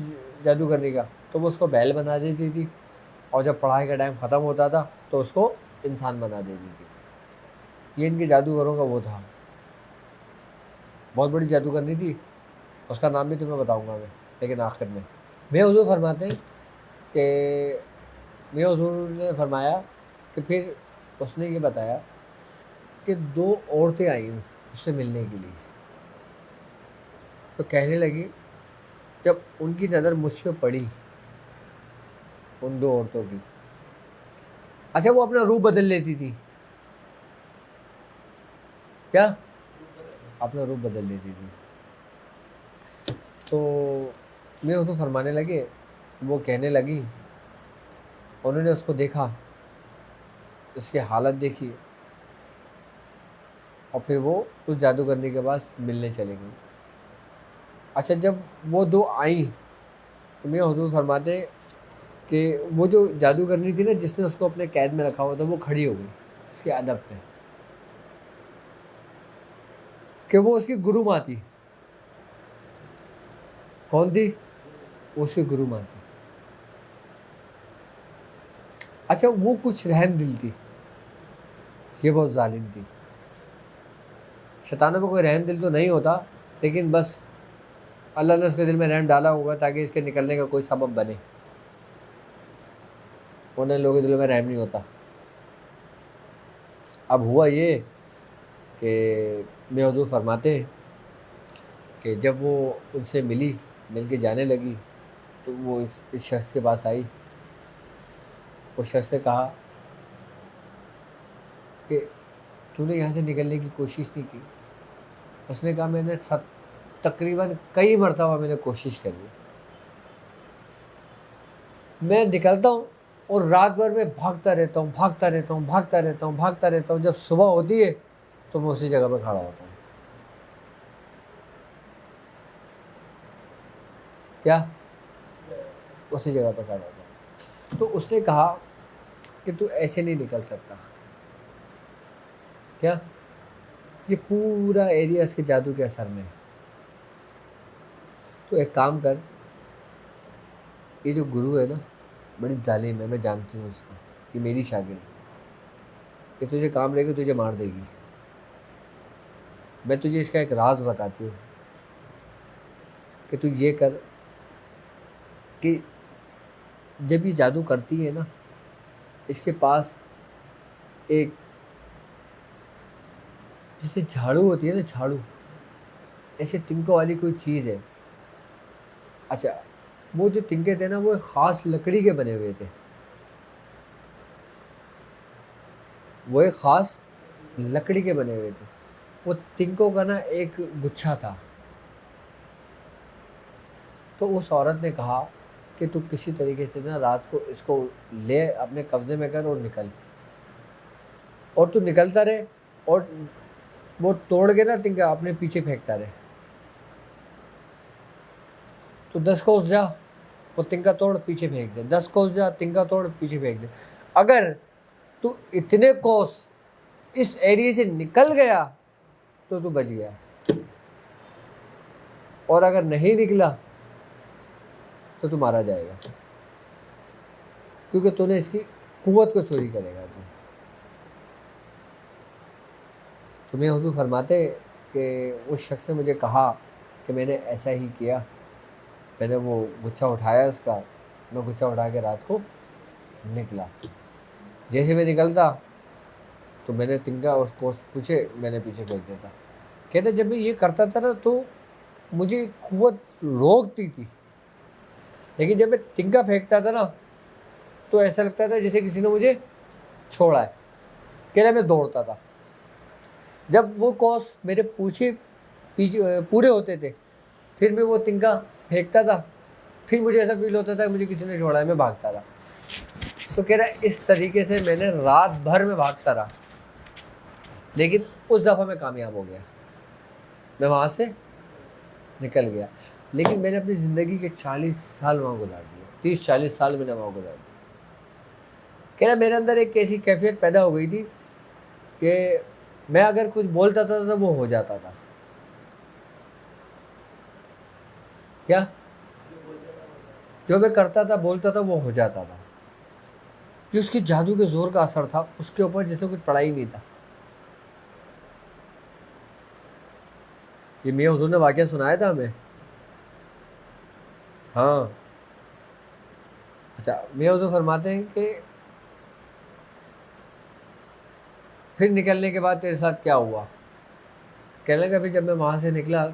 जादू करने का, तो वो उसको बैल बना देती थी, और जब पढ़ाई का टाइम ख़त्म होता था तो उसको इंसान बना देती थी। ये इनके जादूगरों का वो था। बहुत बड़ी जादूगरनी थी, उसका नाम भी तुम्हें बताऊंगा मैं, लेकिन आखिर में मैं हुजूर फरमाते हैं कि मैं हुजूर ने फरमाया कि फिर उसने ये बताया कि 2 औरतें आई उससे मिलने के लिए। तो कहने लगी, जब उनकी नज़र मुझ पे पड़ी, उन 2 औरतों की, अच्छा वो अपना रूप बदल लेती थी। क्या? अपना रूप बदल लेती थी। तो मैं उसको फरमाने लगे, वो कहने लगी, उन्होंने उसको देखा, उसकी हालत देखी, और फिर वो उस जादूगरनी के पास मिलने चले गई। अच्छा, जब वो 2 आई तो मैं हुजूर फरमाते कि वो जो जादूगरनी थी ना, जिसने उसको अपने कैद में रखा हुआ था, वो खड़ी हो गई उसके अदब पे, कि वो उसकी गुरु माँ थी। कौन थी? उसकी गुरु माँ थी। अच्छा, वो कुछ रहम दिल थी, ये बहुत जालिम थी। शैतानों में कोई रहम दिल तो नहीं होता, लेकिन बस अल्लाह ने उसके दिल में रहम डाला होगा ताकि इसके निकलने का कोई सबब बने। उन्हें लोगों के दिल में रहम नहीं होता। अब हुआ ये कि मैं हुजूर फरमाते हैं कि जब वो उनसे मिल के जाने लगी, तो वो इस शख्स के पास आई। उस शख्स से कहा कि तूने यहाँ से निकलने की कोशिश नहीं की। उसने कहा मैंने तकरीबन कई मरतबा मैंने कोशिश करी, मैं निकलता हूँ और रात भर में भागता रहता हूँ। जब सुबह होती है तो मैं उसी जगह पर खड़ा होता हूँ। क्या? उसी जगह पर खड़ा होता हूँ। तो उसने कहा कि तू ऐसे नहीं निकल सकता। क्या? ये पूरा एरिया इसके जादू के असर में है। तो एक काम कर, ये जो गुरु है ना, बड़ी जालिम है, मैं जानती हूँ उसको, ये मेरी शागिर्द है, ये तुझे काम लेगी, तुझे मार देगी। मैं तुझे इसका एक राज बताती हूँ कि तू ये कर कि जब ये जादू करती है ना, इसके पास एक जैसे झाड़ू होती है ना, झाड़ू, ऐसे तिनकों वाली कोई चीज़ है। अच्छा, वो जो तिनके थे ना, वो एक ख़ास लकड़ी के बने हुए थे, वो एक ख़ास लकड़ी के बने हुए थे। वो तिनकों का ना एक गुच्छा था। तो उस औरत ने कहा कि तू किसी तरीके से ना रात को इसको ले अपने कब्जे में कर और निकल, और तू निकलता रहे और वो तोड़ के ना तिनका अपने पीछे फेंकता रहे। तो 10 कोस जा, वो तिनका तोड़ पीछे फेंक दे, 10 कोस जा, तिनका तोड़ पीछे फेंक दे। अगर तू इतने कोस इस एरिया से निकल गया तो तू बच गया, और अगर नहीं निकला तो तू मारा जाएगा, क्योंकि तूने इसकी कुव्वत को चोरी करेगा। तो मैं हुजूर फरमाते कि उस शख्स ने मुझे कहा कि मैंने ऐसा ही किया, मैंने वो गुच्छा उठाया इसका, मैं गुच्छा उठा के रात को निकला। जैसे मैं निकलता तो मैंने तिनका उसको पूछे, मैंने पीछे फेंक देता। कहते जब मैं ये करता था ना तो मुझे कुव्वत रोकती थी, लेकिन जब मैं तिनका फेंकता था ना तो ऐसा लगता था जैसे किसी ने मुझे छोड़ा है। कह रहा मैं दौड़ता था। जब वो कोस मेरे पीछे पूरे होते थे, फिर मैं वो तिनका फेंकता था, फिर मुझे ऐसा फील होता था कि मुझे किसी ने छोड़ा है, मैं भागता था। तो कह रहा है इस तरीके से मैंने रात भर में भागता रहा, लेकिन उस दफ़ा मैं कामयाब हो गया, मैं वहाँ से निकल गया। लेकिन मैंने अपनी ज़िंदगी के 40 साल वहाँ गुजार दिए, 30-40 साल मैंने वहाँ गुजार दिए। कह रहा मेरे अंदर एक ऐसी कैफियत पैदा हो गई थी कि मैं अगर कुछ बोलता था तो वो हो जाता था। क्या? जो मैं करता था, बोलता था, वो हो जाता था। जो उसके जादू के जोर का असर था उसके ऊपर, जैसे कुछ पड़ा ही नहीं था। ये मियां हुजूर ने वाकया सुनाया था हमें। हाँ। अच्छा, मियां हुजूर फरमाते हैं कि फिर निकलने के बाद तेरे साथ क्या हुआ? कहने लगा फिर जब मैं वहाँ से निकला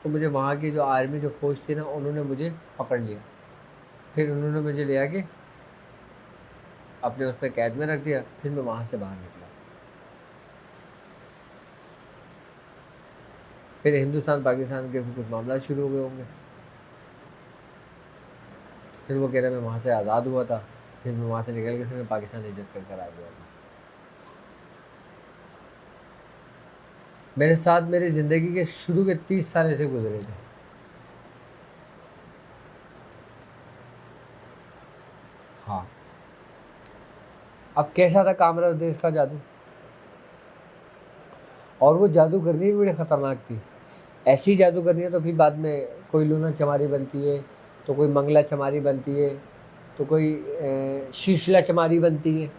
तो मुझे वहाँ की जो आर्मी, जो फौज थी ना, उन्होंने मुझे पकड़ लिया। फिर उन्होंने मुझे ले आके अपने उस पर कैद में रख दिया। फिर मैं वहाँ से बाहर निकला। फिर हिंदुस्तान पाकिस्तान के कुछ मामला शुरू हो गए होंगे। फिर वो कह रहा मैं वहाँ से आज़ाद हुआ था, फिर मैं वहाँ से निकल के फिर मैं पाकिस्तान हिजरत कर आ गया था। मेरे साथ मेरी ज़िंदगी के शुरू के 30 साल ऐसे गुजरे थे। हाँ। अब कैसा था कामराज देश का जादू? और वो जादू करनी भी बड़ी ख़तरनाक थी। ऐसी जादू करनी है तो फिर बाद में कोई लूना चमारी बनती है, तो कोई मंगला चमारी बनती है, तो कोई शीशला चमारी बनती है।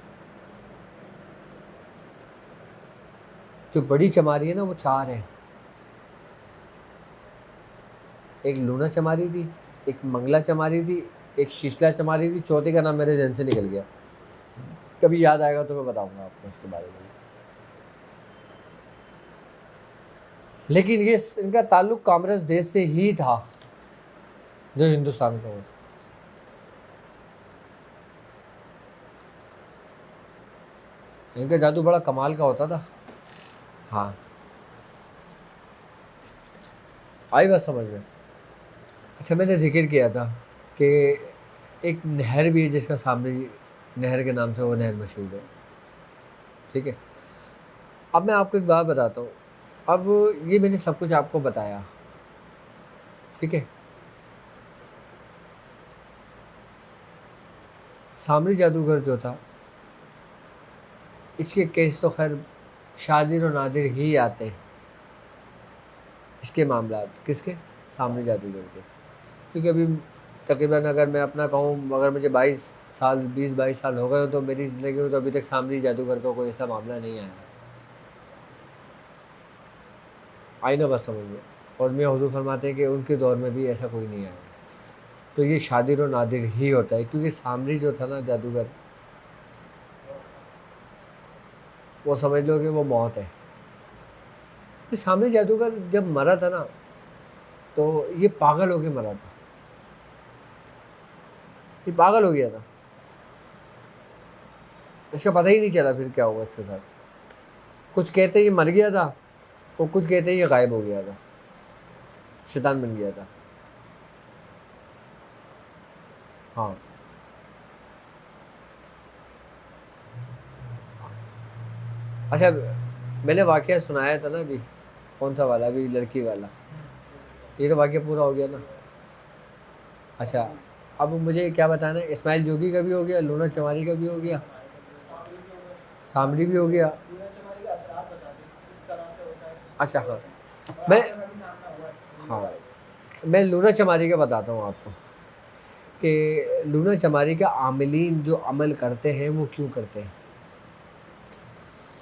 जो बड़ी चमारी है ना, वो 4 है। एक लूना चमारी थी, एक मंगला चमारी थी, एक शीशला चमारी थी, चौथे का नाम मेरे जहन से निकल गया। कभी याद आएगा तो मैं बताऊंगा आपको उसके बारे में। लेकिन ये इनका ताल्लुक कामराज देश से ही था, जो हिंदुस्तान का होता। इनका जादू बड़ा कमाल का होता था। हाँ, आई बात समझ में? अच्छा, मैंने जिक्र किया था कि एक नहर भी है जिसका सामने नहर के नाम से वो नहर मशहूर है। ठीक है, अब मैं आपको एक बात बताता हूँ। अब ये मैंने सब कुछ आपको बताया, ठीक है। सामरी जादूगर जो था इसके केस तो खैर शादिर और नादिर ही आते हैं, इसके मामला। किसके? सामने जादूगर के। क्योंकि अभी तकरीबन अगर मैं अपना कहूँ, अगर मुझे 22 साल 20-22 साल हो गए हो तो मेरी ज़िंदगी में तो अभी तक सामने जादूगर का कोई ऐसा मामला नहीं आया। आई ना बस समझ में। और मैं हुजूर फरमाते हैं कि उनके दौर में भी ऐसा कोई नहीं आया। तो ये शादिर और नादिर ही होता है, क्योंकि सामने जो था ना जादूगर, वो समझ लो कि वो मौत है। ये सामने जादूगर जब मरा था ना, तो ये पागल होके मरा था, ये पागल हो गया था, इसका पता ही नहीं चला फिर क्या हुआ इसके साथ। कुछ कहते ये मर गया था और कुछ कहते ये गायब हो गया था, शैतान बन गया था। हाँ, अच्छा, मैंने वाकया सुनाया था ना अभी, कौन सा वाला? अभी लड़की वाला। ये तो वाकया पूरा हो गया ना। अच्छा, अब मुझे क्या बताना है? इस्माइल जोगी का भी हो गया, लूना चमारी का भी हो गया, सामरी भी हो गया। अच्छा, हाँ, मैं हाँ मैं लूना चमारी का बताता हूँ आपको कि लूना चमारी का आमिलीन जो अमल करते हैं वो क्यों करते हैं।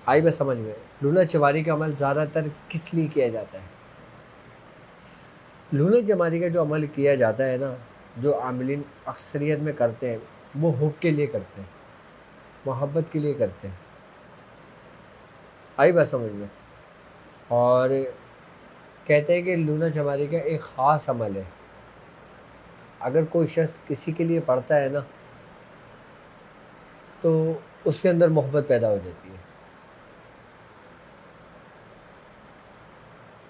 आई बस समझ में। लूना चमारी का अमल ज़्यादातर किस लिए किया जाता है? लूना चमारी का जो अमल किया जाता है ना, जो आमिलीन अक्सरियत में करते हैं, वो हुब के लिए करते हैं, मोहब्बत के लिए करते हैं। आई बात समझ में। और कहते हैं कि लूना चमारी का एक ख़ास अमल है, अगर कोई शख्स किसी के लिए पढ़ता है ना, तो उसके अंदर मोहब्बत पैदा हो जाती है।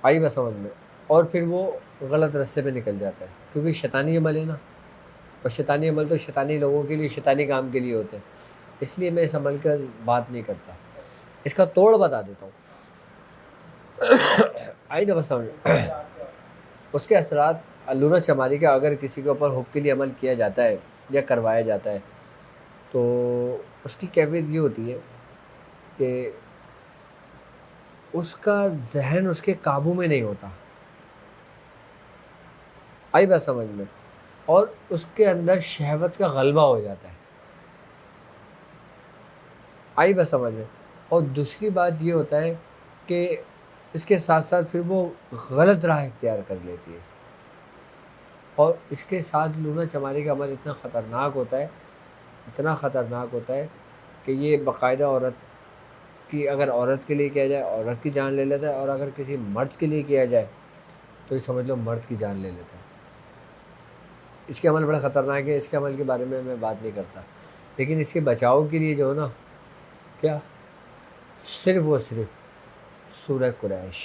आई बात समझ में। और फिर वो गलत रास्ते पे निकल जाता है, क्योंकि शैतानी अमल है ना, और शैतानी अमल तो शैतानी लोगों के लिए, शैतानी काम के लिए होते हैं। इसलिए मैं इस अमल का बात नहीं करता, इसका तोड़ बता देता हूँ। आई ना बस समझ में। उसके असरात लूना चमारी का अगर किसी के ऊपर हुब के लिए अमल किया जाता है या करवाया जाता है, तो उसकी कैफियत ये होती है कि उसका जहन उसके काबू में नहीं होता। आई बात समझ में। और उसके अंदर शहवत का गलबा हो जाता है। आई बात समझ में। और दूसरी बात ये होता है कि इसके साथ साथ फिर वो गलत राह इख्तियार कर लेती है। और इसके साथ लूना चमारी का अमल इतना ख़तरनाक होता है, इतना ख़तरनाक होता है कि ये बाकायदा औरत कि अगर औरत के लिए किया जाए औरत की जान ले लेता है, और अगर किसी मर्द के लिए किया जाए तो ये समझ लो मर्द की जान ले लेता है। इसके अमल बड़ा ख़तरनाक है, इसके अमल के बारे में मैं बात नहीं करता, लेकिन इसके बचाव के लिए जो है ना, क्या सिर्फ़ और सिर्फ सूरह कुरैश।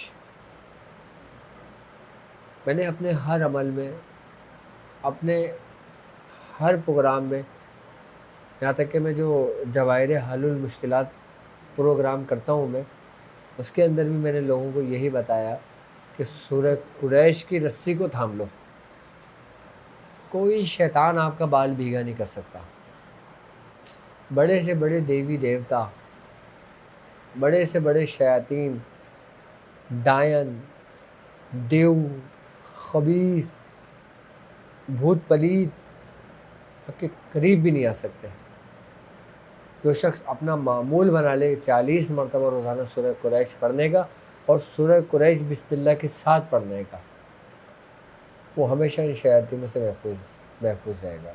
मैंने अपने हर अमल में, अपने हर प्रोग्राम में, यहाँ तक कि मैं जो जवाहिर हल्लुल मुश्किलात प्रोग्राम करता हूँ मैं, उसके अंदर भी मैंने लोगों को यही बताया कि सूरह कुरैश की रस्सी को थाम लो, कोई शैतान आपका बाल भीगा नहीं कर सकता। बड़े से बड़े देवी देवता, बड़े से बड़े शयातीन, डायन, देव, खबीस, भूत पलीत आपके करीब भी नहीं आ सकते। जो शख्स अपना मामूल बना ले 40 मरतबा रोज़ाना सूरह कुरैश पढ़ने का, और सूरह कुरैश बिस्मिल्लाह के साथ पढ़ने का, वो हमेशा इन शयातीनों से महफूज रहेगा।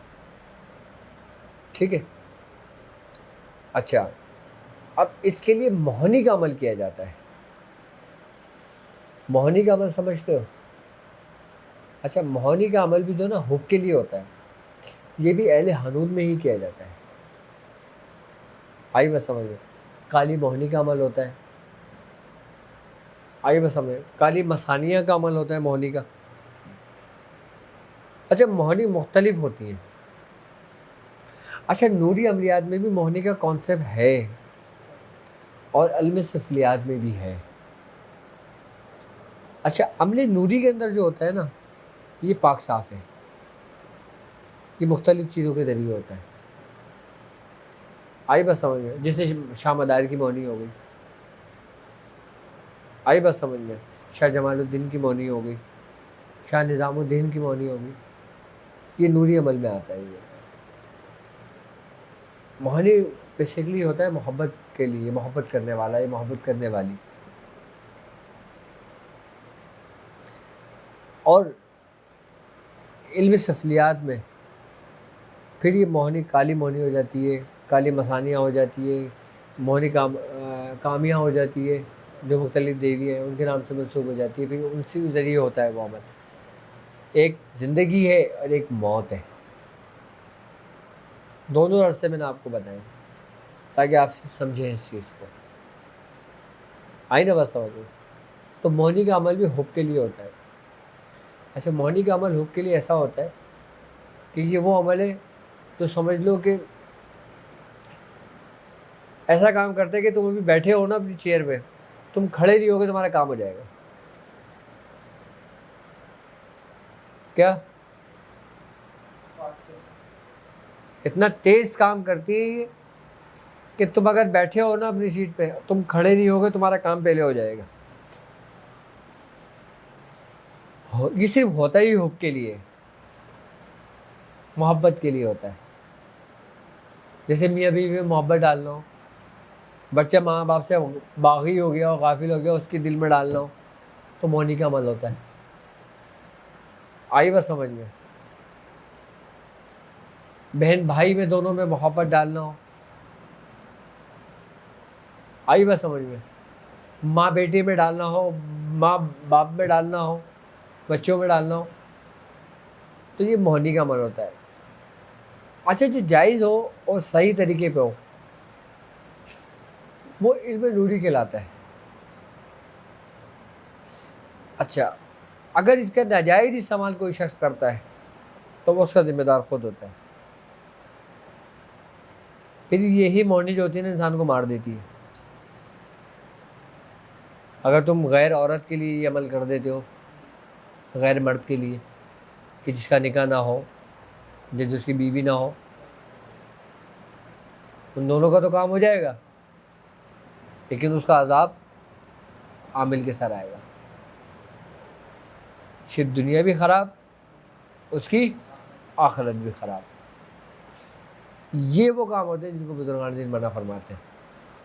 ठीक है। अच्छा, अब इसके लिए मोहनी का अमल किया जाता है। मोहनी का अमल समझते हो? अच्छा, मोहनी का अमल भी जो ना हुब के लिए होता है, ये भी अहले हनून में ही किया जाता है। आई बस समझ में। काली मोहनी का अमल होता है। आई बस समझ में। काली मसानिया का अमल होता है मोहनी का। अच्छा, मोहनी मुख्तलिफ होती हैं। अच्छा, नूरी अमलियात में भी मोहनी का कॉन्सेप्ट है, और अल्म सफलियात में भी है। अच्छा, अमले नूरी के अंदर जो होता है ना, ये पाक साफ़ है, ये मुख्तलिफ़ चीज़ों के ज़रिए होता है। आई बस समझ में, जैसे शाह मदार की मौनी हो गई, आई बस समझ में, शाह जमालुद्दीन की मौनी हो गई, शाह निज़ामुद्दीन की मौनी हो गई, ये नूरी अमल में आता है। ये मोहनी बेसिकली होता है मोहब्बत के लिए, मोहब्बत करने वाला या मोहब्बत करने वाली। और इल्म सफलियात में फिर ये मोहनी काली मोहनी हो जाती है, काली मसानियाँ हो जाती है, मोहनी कामियाँ हो जाती है, जो मुख्तलिफ देवी हैं उनके नाम से मनसूब हो जाती है। फिर उनसे ज़रिए होता है वो अमल। एक ज़िंदगी है और एक मौत है, दोनों रास्ते मैंने आपको बताए ताकि आप समझें इस चीज़ को। आई ना बात समझ में? तो मोहनी का अमल भी हुब के लिए होता है। अच्छा, मोहनी का अमल हुब के लिए ऐसा होता है कि ये वो अमल है तो समझ लो कि ऐसा काम करते हैं कि तुम अभी बैठे हो ना अपनी चेयर पे, तुम खड़े नहीं होगे तुम्हारा काम हो जाएगा। क्या इतना तेज काम करती है ये कि तुम अगर बैठे हो ना अपनी सीट पे, तुम खड़े नहीं होगे तुम्हारा काम पहले हो जाएगा। ये सिर्फ होता ही हुब के लिए, मोहब्बत के लिए होता है। जैसे मियाँ बीवी में मोहब्बत डालना हो, बच्चा माँ बाप से बागी हो गया और गाफिल हो गया, उसके दिल में डालना हो, तो मोहनी का अमल होता है। आई बात समझ में? बहन भाई में दोनों में मोहब्बत डालना हो, आई बात समझ में? माँ बेटी में डालना हो, माँ बाप में डालना हो, बच्चों में डालना हो, तो ये मोहनी का अमल होता है। अच्छा, जो जायज़ हो और सही तरीके पे हो वो इल्म नूरी कहलाता है। अच्छा, अगर इसका नाजायज़ इस्तेमाल कोई शख्स करता है तो वो उसका ज़िम्मेदार खुद होता है। फिर यही मोहनी जो होती है ना, इंसान को मार देती है। अगर तुम गैर औरत के लिए ये अमल कर देते हो, गैर मर्द के लिए, कि जिसका निकाह ना हो, जिसकी बीवी ना हो, उन दोनों का तो काम हो जाएगा, लेकिन उसका अजाब आमिल के सर आएगा। सिर्फ दुनिया भी ख़राब, उसकी आखिरत भी ख़राब। ये वो काम होते हैं जिनको बुजुर्गान दिन मना फरमाते हैं।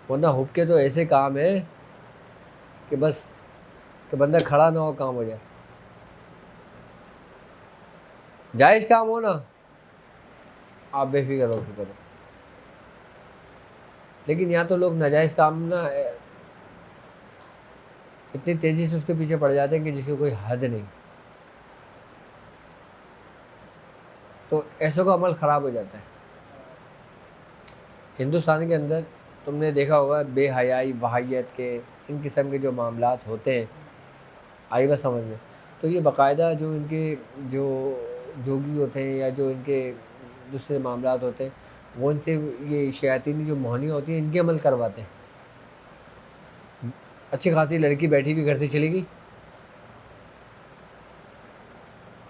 वरना हुब के तो ऐसे काम है कि बस कि बंदा खड़ा ना हो काम हो जाए। जायज़ काम हो ना, आप बेफिक्र होकर करो। लेकिन यहाँ तो लोग नाजायज़ काम ना इतनी तेज़ी से उसके पीछे पड़ जाते हैं कि जिसकी कोई हद नहीं, तो ऐसों का अमल ख़राब हो जाता है। हिंदुस्तान के अंदर तुमने देखा होगा बेहयाई वहायत के इन किस्म के जो मामलात होते हैं, आई बात समझ में? तो ये बाकायदा जो इनके जो जोगी होते हैं या जो इनके दूसरे मामलात होते हैं, वो इनसे ये शयातीनी जो मोहनी होती है इनके अमल करवाते हैं। अच्छी खासी लड़की बैठी हुई घर से चली गई,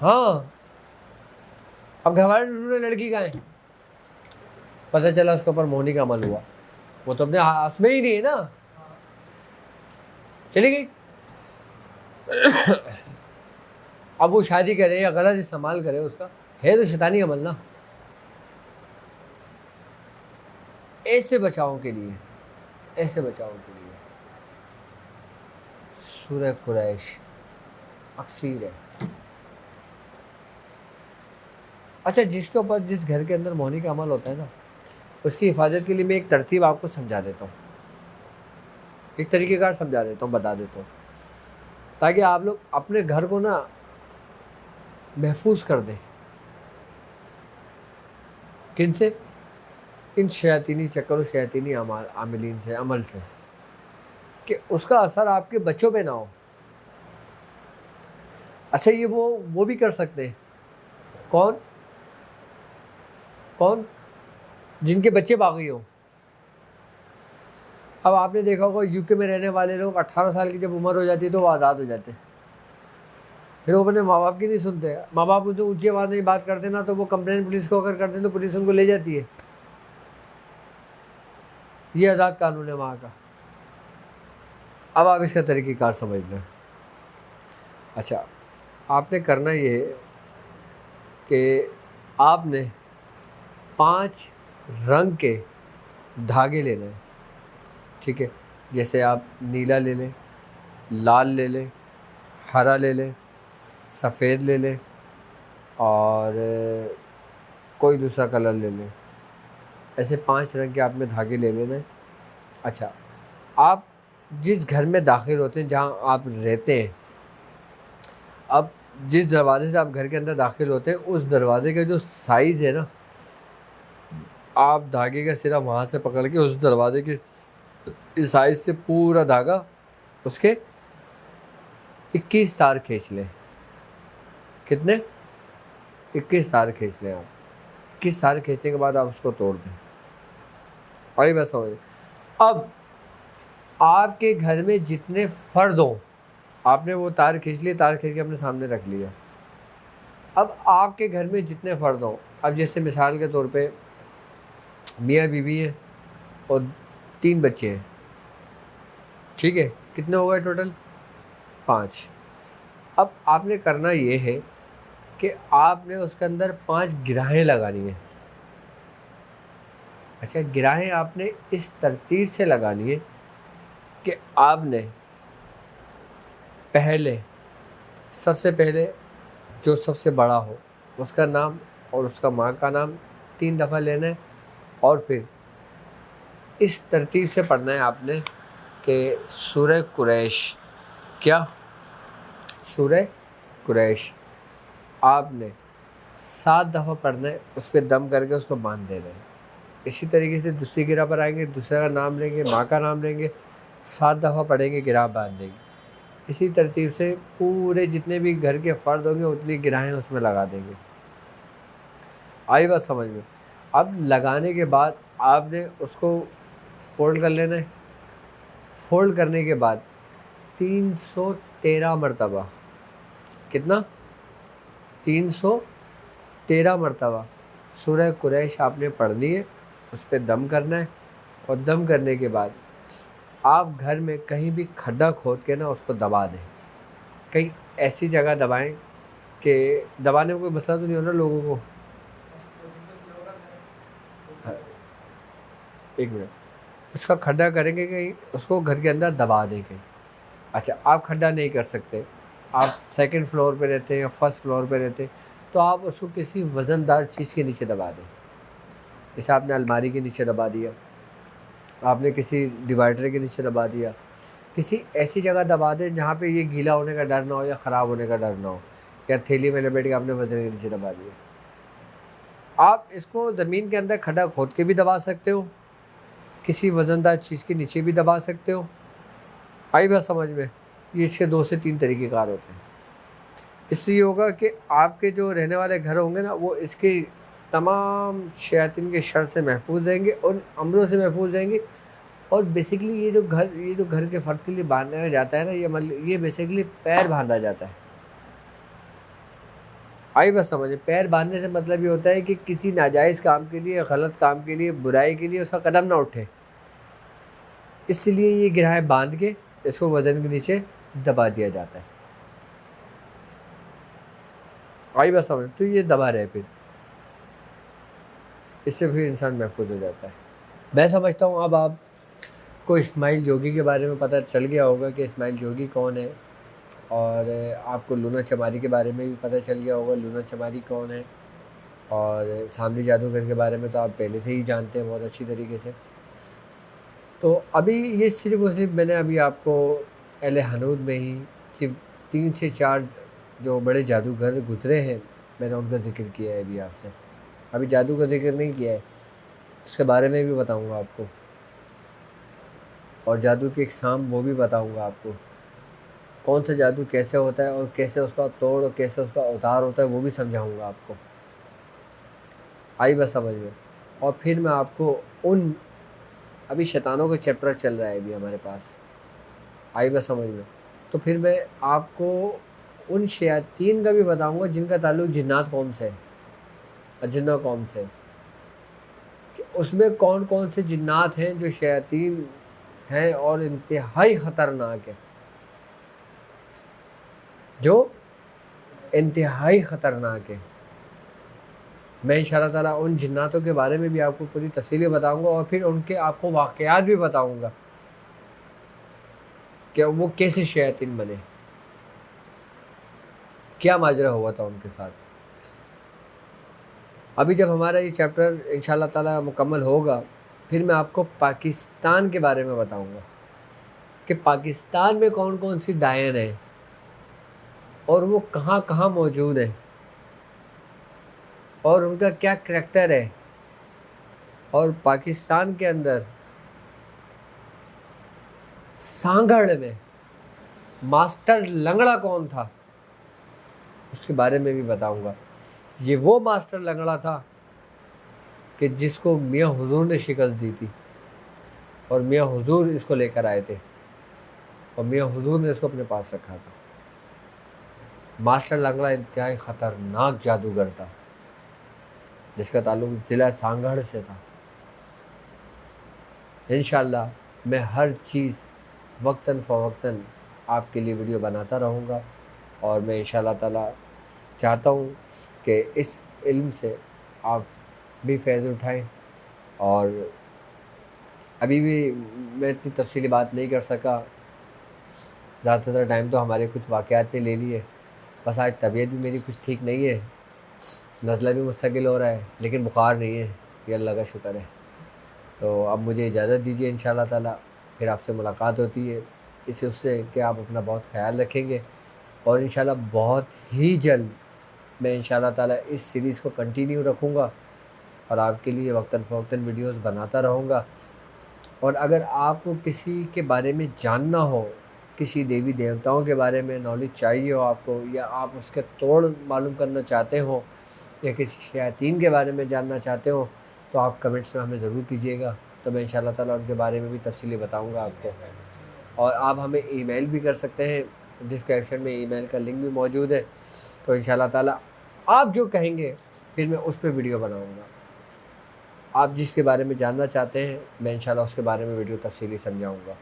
हाँ, अब घर वाले ढूंढे लड़की कहाँ है, पता चला उसके ऊपर मोहनी का अमल हुआ। वो तो अपने हाथ में ही नहीं है ना, चली गई। अब वो शादी करे या गलत इस्तेमाल करे उसका, है तो शैतानी अमल ना। ऐसे बचाव के लिए, ऐसे बचाव के लिए सूरह कुरैश अक्सीर है। अच्छा, जिसके ऊपर जिस घर के अंदर मोहनी का अमल होता है ना, उसकी हिफाजत के लिए मैं एक तरतीब आपको समझा देता हूँ, एक तरीक़ेकार समझा देता हूँ, बता देता हूँ, ताकि आप लोग अपने घर को ना महफूज कर दें। किन से? इन शयातीनी चक्करों, शयातीनी आमिलीन से, अमल से, कि उसका असर आपके बच्चों पे ना हो। अच्छा, ये वो भी कर सकते हैं। कौन? कौन? जिनके बच्चे बागी हो। अब आपने देखा होगा यूके में रहने वाले लोग 18 साल की जब उम्र हो जाती है तो वो आज़ाद हो जाते हैं। फिर वो अपने माँ बाप की नहीं सुनते। माँ बाप उनसे ऊँची आवाज़ नहीं बात करते ना, तो वो कंप्लेन पुलिस को अगर करते हैं तो पुलिस उनको ले जाती है। ये आज़ाद कानून है वहाँ का। अब आप इसका तरीक़ेकार समझ लें। अच्छा, आपने करना ये है कि आपने 5 रंग के धागे लेने हैं, ठीक है। जैसे आप नीला ले लें, लाल ले लें, हरा ले लें, सफ़ेद ले लें और कोई दूसरा कलर ले लें। ऐसे 5 रंग के आपने धागे ले लेने हैं। अच्छा, आप जिस घर में दाखिल होते हैं, जहाँ आप रहते हैं, अब जिस दरवाज़े से आप घर के अंदर दाखिल होते हैं, उस दरवाज़े का जो साइज़ है ना, आप धागे का सिरा वहाँ से पकड़ के उस दरवाज़े के इस साइज़ से पूरा धागा उसके 21 तार खींच लें। कितने? 21 तार खींच लें आप। 21 तार खींचने के बाद आप उसको तोड़ दें। आई बात समझ। अब आपके घर में जितने फ़र्द हों, आपने वो तार खींच लिए, तार खींच के अपने सामने रख लिया। अब आपके घर में जितने फ़र्द हों, अब जैसे मिसाल के तौर पे मियाँ बीवी है और 3 बच्चे हैं, ठीक है। कितने हो गए टोटल? 5। अब आपने करना ये है कि आपने उसके अंदर 5 गिराहें लगानी है। अच्छा, गिराहें आपने इस तरतीब से लगानी है कि आपने सबसे पहले जो सबसे बड़ा हो उसका नाम और उसका माँ का नाम 3 दफ़ा लेना है और फिर इस तरतीब से पढ़ना है आपने कि सूरह कुरैश, क्या? सूरह कुरैश आपने 7 दफ़ा पढ़ना है, उस पर दम करके उसको बांध देना है। इसी तरीके से दूसरी गिरा पर आएंगे, दूसरे का नाम लेंगे, माँ का नाम लेंगे, 7 दफ़ा पढ़ेंगे, गिरा बांध देंगे। इसी तरतीब से पूरे जितने भी घर के फ़र्द होंगे उतनी गिराहें उसमें लगा देंगे। आई बात समझ में? अब लगाने के बाद आपने उसको फ़ोल्ड कर लेना है। फ़ोल्ड करने के बाद 313 मरतबा, कितना? 313 मरतबा सूरह कुरैश आपने पढ़नी है, उस पर दम करना है और दम करने के बाद आप घर में कहीं भी खड्डा खोद के ना उसको दबा दें। कहीं ऐसी जगह दबाएं कि दबाने में कोई मसला तो नहीं होना लोगों को। हाँ, 1 मिनट, उसका खड्डा करेंगे कहीं, उसको घर के अंदर दबा दें कहीं। अच्छा, आप खड्डा नहीं कर सकते, आप 2nd फ्लोर पे रहते हैं या 1st फ्लोर पे रहते हैं, तो आप उसको किसी वज़नदार चीज़ के नीचे दबा दें। जैसे आपने अलमारी के नीचे दबा दिया, आपने किसी डिवाइडर के नीचे दबा दिया, किसी ऐसी जगह दबा दें जहाँ पे ये गीला होने का डर ना हो या ख़राब होने का डर ना हो, या थैली में लपेट के आपने वज़न के नीचे दबा दिया। आप इसको ज़मीन के अंदर खड्डा खोद के भी दबा सकते हो, किसी वज़नदार चीज़ के नीचे भी दबा सकते हो। आई बात समझ में? ये इसके 2 से 3 तरीक़ेकार होते हैं। इससे ये होगा कि आपके जो रहने वाले घर होंगे ना, वो इसके तमाम शयातीन के शर से महफूज रहेंगे और अमलों से महफूज रहेंगे। और बेसिकली ये जो घर के फ़र्द के लिए बांधा जाता है ना, ये बेसिकली पैर बांधा जाता है। आई बात समझ में? पैर बांधने से मतलब ये होता है कि किसी नाजायज़ काम के लिए, गलत काम के लिए, बुराई के लिए उसका कदम ना उठे। इसलिए ये गिराहें बांध के इसको वज़न के नीचे दबा दिया जाता है। आई बात समझ? तो ये दबा रहे, फिर इससे फिर इंसान महफूज हो जाता है। मैं समझता हूँ अब आपको इस्माइल जोगी के बारे में पता चल गया होगा कि इस्माइल जोगी कौन है, और आपको लूना चमारी के बारे में भी पता चल गया होगा लूना चमारी कौन है, और सामने जादूगर के बारे में तो आप पहले से ही जानते हैं बहुत अच्छी तरीके से। तो अभी ये सिर्फ़ और सिर्फ मैंने अभी आपको अहले हनूद में ही सिर्फ 3 से 4 जो बड़े जादूगर गुजरे हैं, मैंने उनका ज़िक्र किया है अभी आपसे। अभी जादू का ज़िक्र नहीं किया है, उसके बारे में भी बताऊंगा आपको, और जादू की इक़साम वो भी बताऊंगा आपको। कौन सा जादू कैसे होता है और कैसे उसका तोड़ और कैसे उसका उतार होता है वो भी समझाऊंगा आपको। आई बस समझ में? और फिर मैं आपको उन अभी शैतानों का चैप्टर चल रहा है अभी हमारे पास, आई बस समझ में? तो फिर मैं आपको उन शयातीन का भी बताऊंगा जिनका ताल्लुक़ जिन्नात कौम से है, अजिन्ना कौम से। कि उसमें कौन कौन से जिन्नात हैं जो शयातीन हैं और इंतहाई ख़तरनाक है, जो इंतहाई ख़तरनाक है। मैं इंशाअल्लाह ताला उन जिन्नातों के बारे में भी आपको पूरी तफसीलें बताऊंगा और फिर उनके आपको वाक़यात भी बताऊंगा कि वो कैसे शयातीन बने, क्या माजरा हुआ था उनके साथ। अभी जब हमारा ये चैप्टर इंशाअल्लाह ताला मुकम्मल होगा, फिर मैं आपको पाकिस्तान के बारे में बताऊंगा कि पाकिस्तान में कौन कौन सी दायन है और वो कहाँ कहाँ मौजूद है और उनका क्या करैक्टर है, और पाकिस्तान के अंदर सांगड़ में मास्टर लंगड़ा कौन था उसके बारे में भी बताऊंगा। ये वो मास्टर लंगड़ा था कि जिसको मियाँ हुजूर ने शिकस्त दी थी और मियाँ हुजूर इसको लेकर आए थे और मियाँ हुजूर ने इसको अपने पास रखा था। मास्टर लंगड़ा इंतहाई ख़तरनाक जादूगर था जिसका ताल्लुक़ ज़िला सांगड़ से था। इंशाअल्लाह मैं हर चीज़ वक्तन फ़वक्तन आपके लिए वीडियो बनाता रहूँगा और मैं इंशाअल्लाह ताला चाहता हूँ कि इस इल्म से आप भी फ़ैज़ उठाएं। और अभी भी मैं इतनी तफ़सीली बात नहीं कर सका, ज़्यादातर टाइम तो हमारे कुछ वाक़यात ने ले लिए। बस आज तबीयत भी मेरी कुछ ठीक नहीं है, नज़ला भी मुस्तकिल हो रहा है, लेकिन बुखार नहीं है, ये अल्लाह का शुक्र है। तो अब मुझे इजाज़त दीजिए, इंशाअल्लाह ताला फिर आपसे मुलाकात होती है इस उससे कि आप अपना बहुत ख्याल रखेंगे और इंशाअल्लाह बहुत ही जल्द मैं इंशाअल्लाह ताला इस सीरीज़ को कंटिन्यू रखूँगा और आपके लिए वक्तन फ़वक्तन वीडियोस बनाता रहूँगा। और अगर आपको किसी के बारे में जानना हो, किसी देवी देवताओं के बारे में नॉलेज चाहिए हो आपको, या आप उसके तोड़ मालूम करना चाहते हो, या किसी शयातीन के बारे में जानना चाहते हो, तो आप कमेंट्स में हमें ज़रूर कीजिएगा। तो मैं इंशाअल्लाह ताला उनके बारे में भी तफ़सीली बताऊँगा आपको। और आप हमें ईमेल भी कर सकते हैं, डिस्क्रिप्शन में ईमेल का लिंक भी मौजूद है। तो इंशाअल्लाह ताला आप जो कहेंगे फिर मैं उस पर वीडियो बनाऊँगा। आप जिसके बारे में जानना चाहते हैं मैं इंशाअल्लाह उसके बारे में वीडियो तफ़सीली समझाऊँगा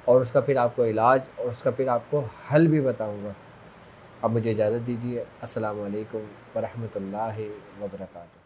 और उसका फिर आपको इलाज और उसका फिर आपको हल भी बताऊँगा। अब मुझे इजाज़त दीजिए। अस्सलामु अलैकुम व रहमतुल्लाहि व बरकातहू।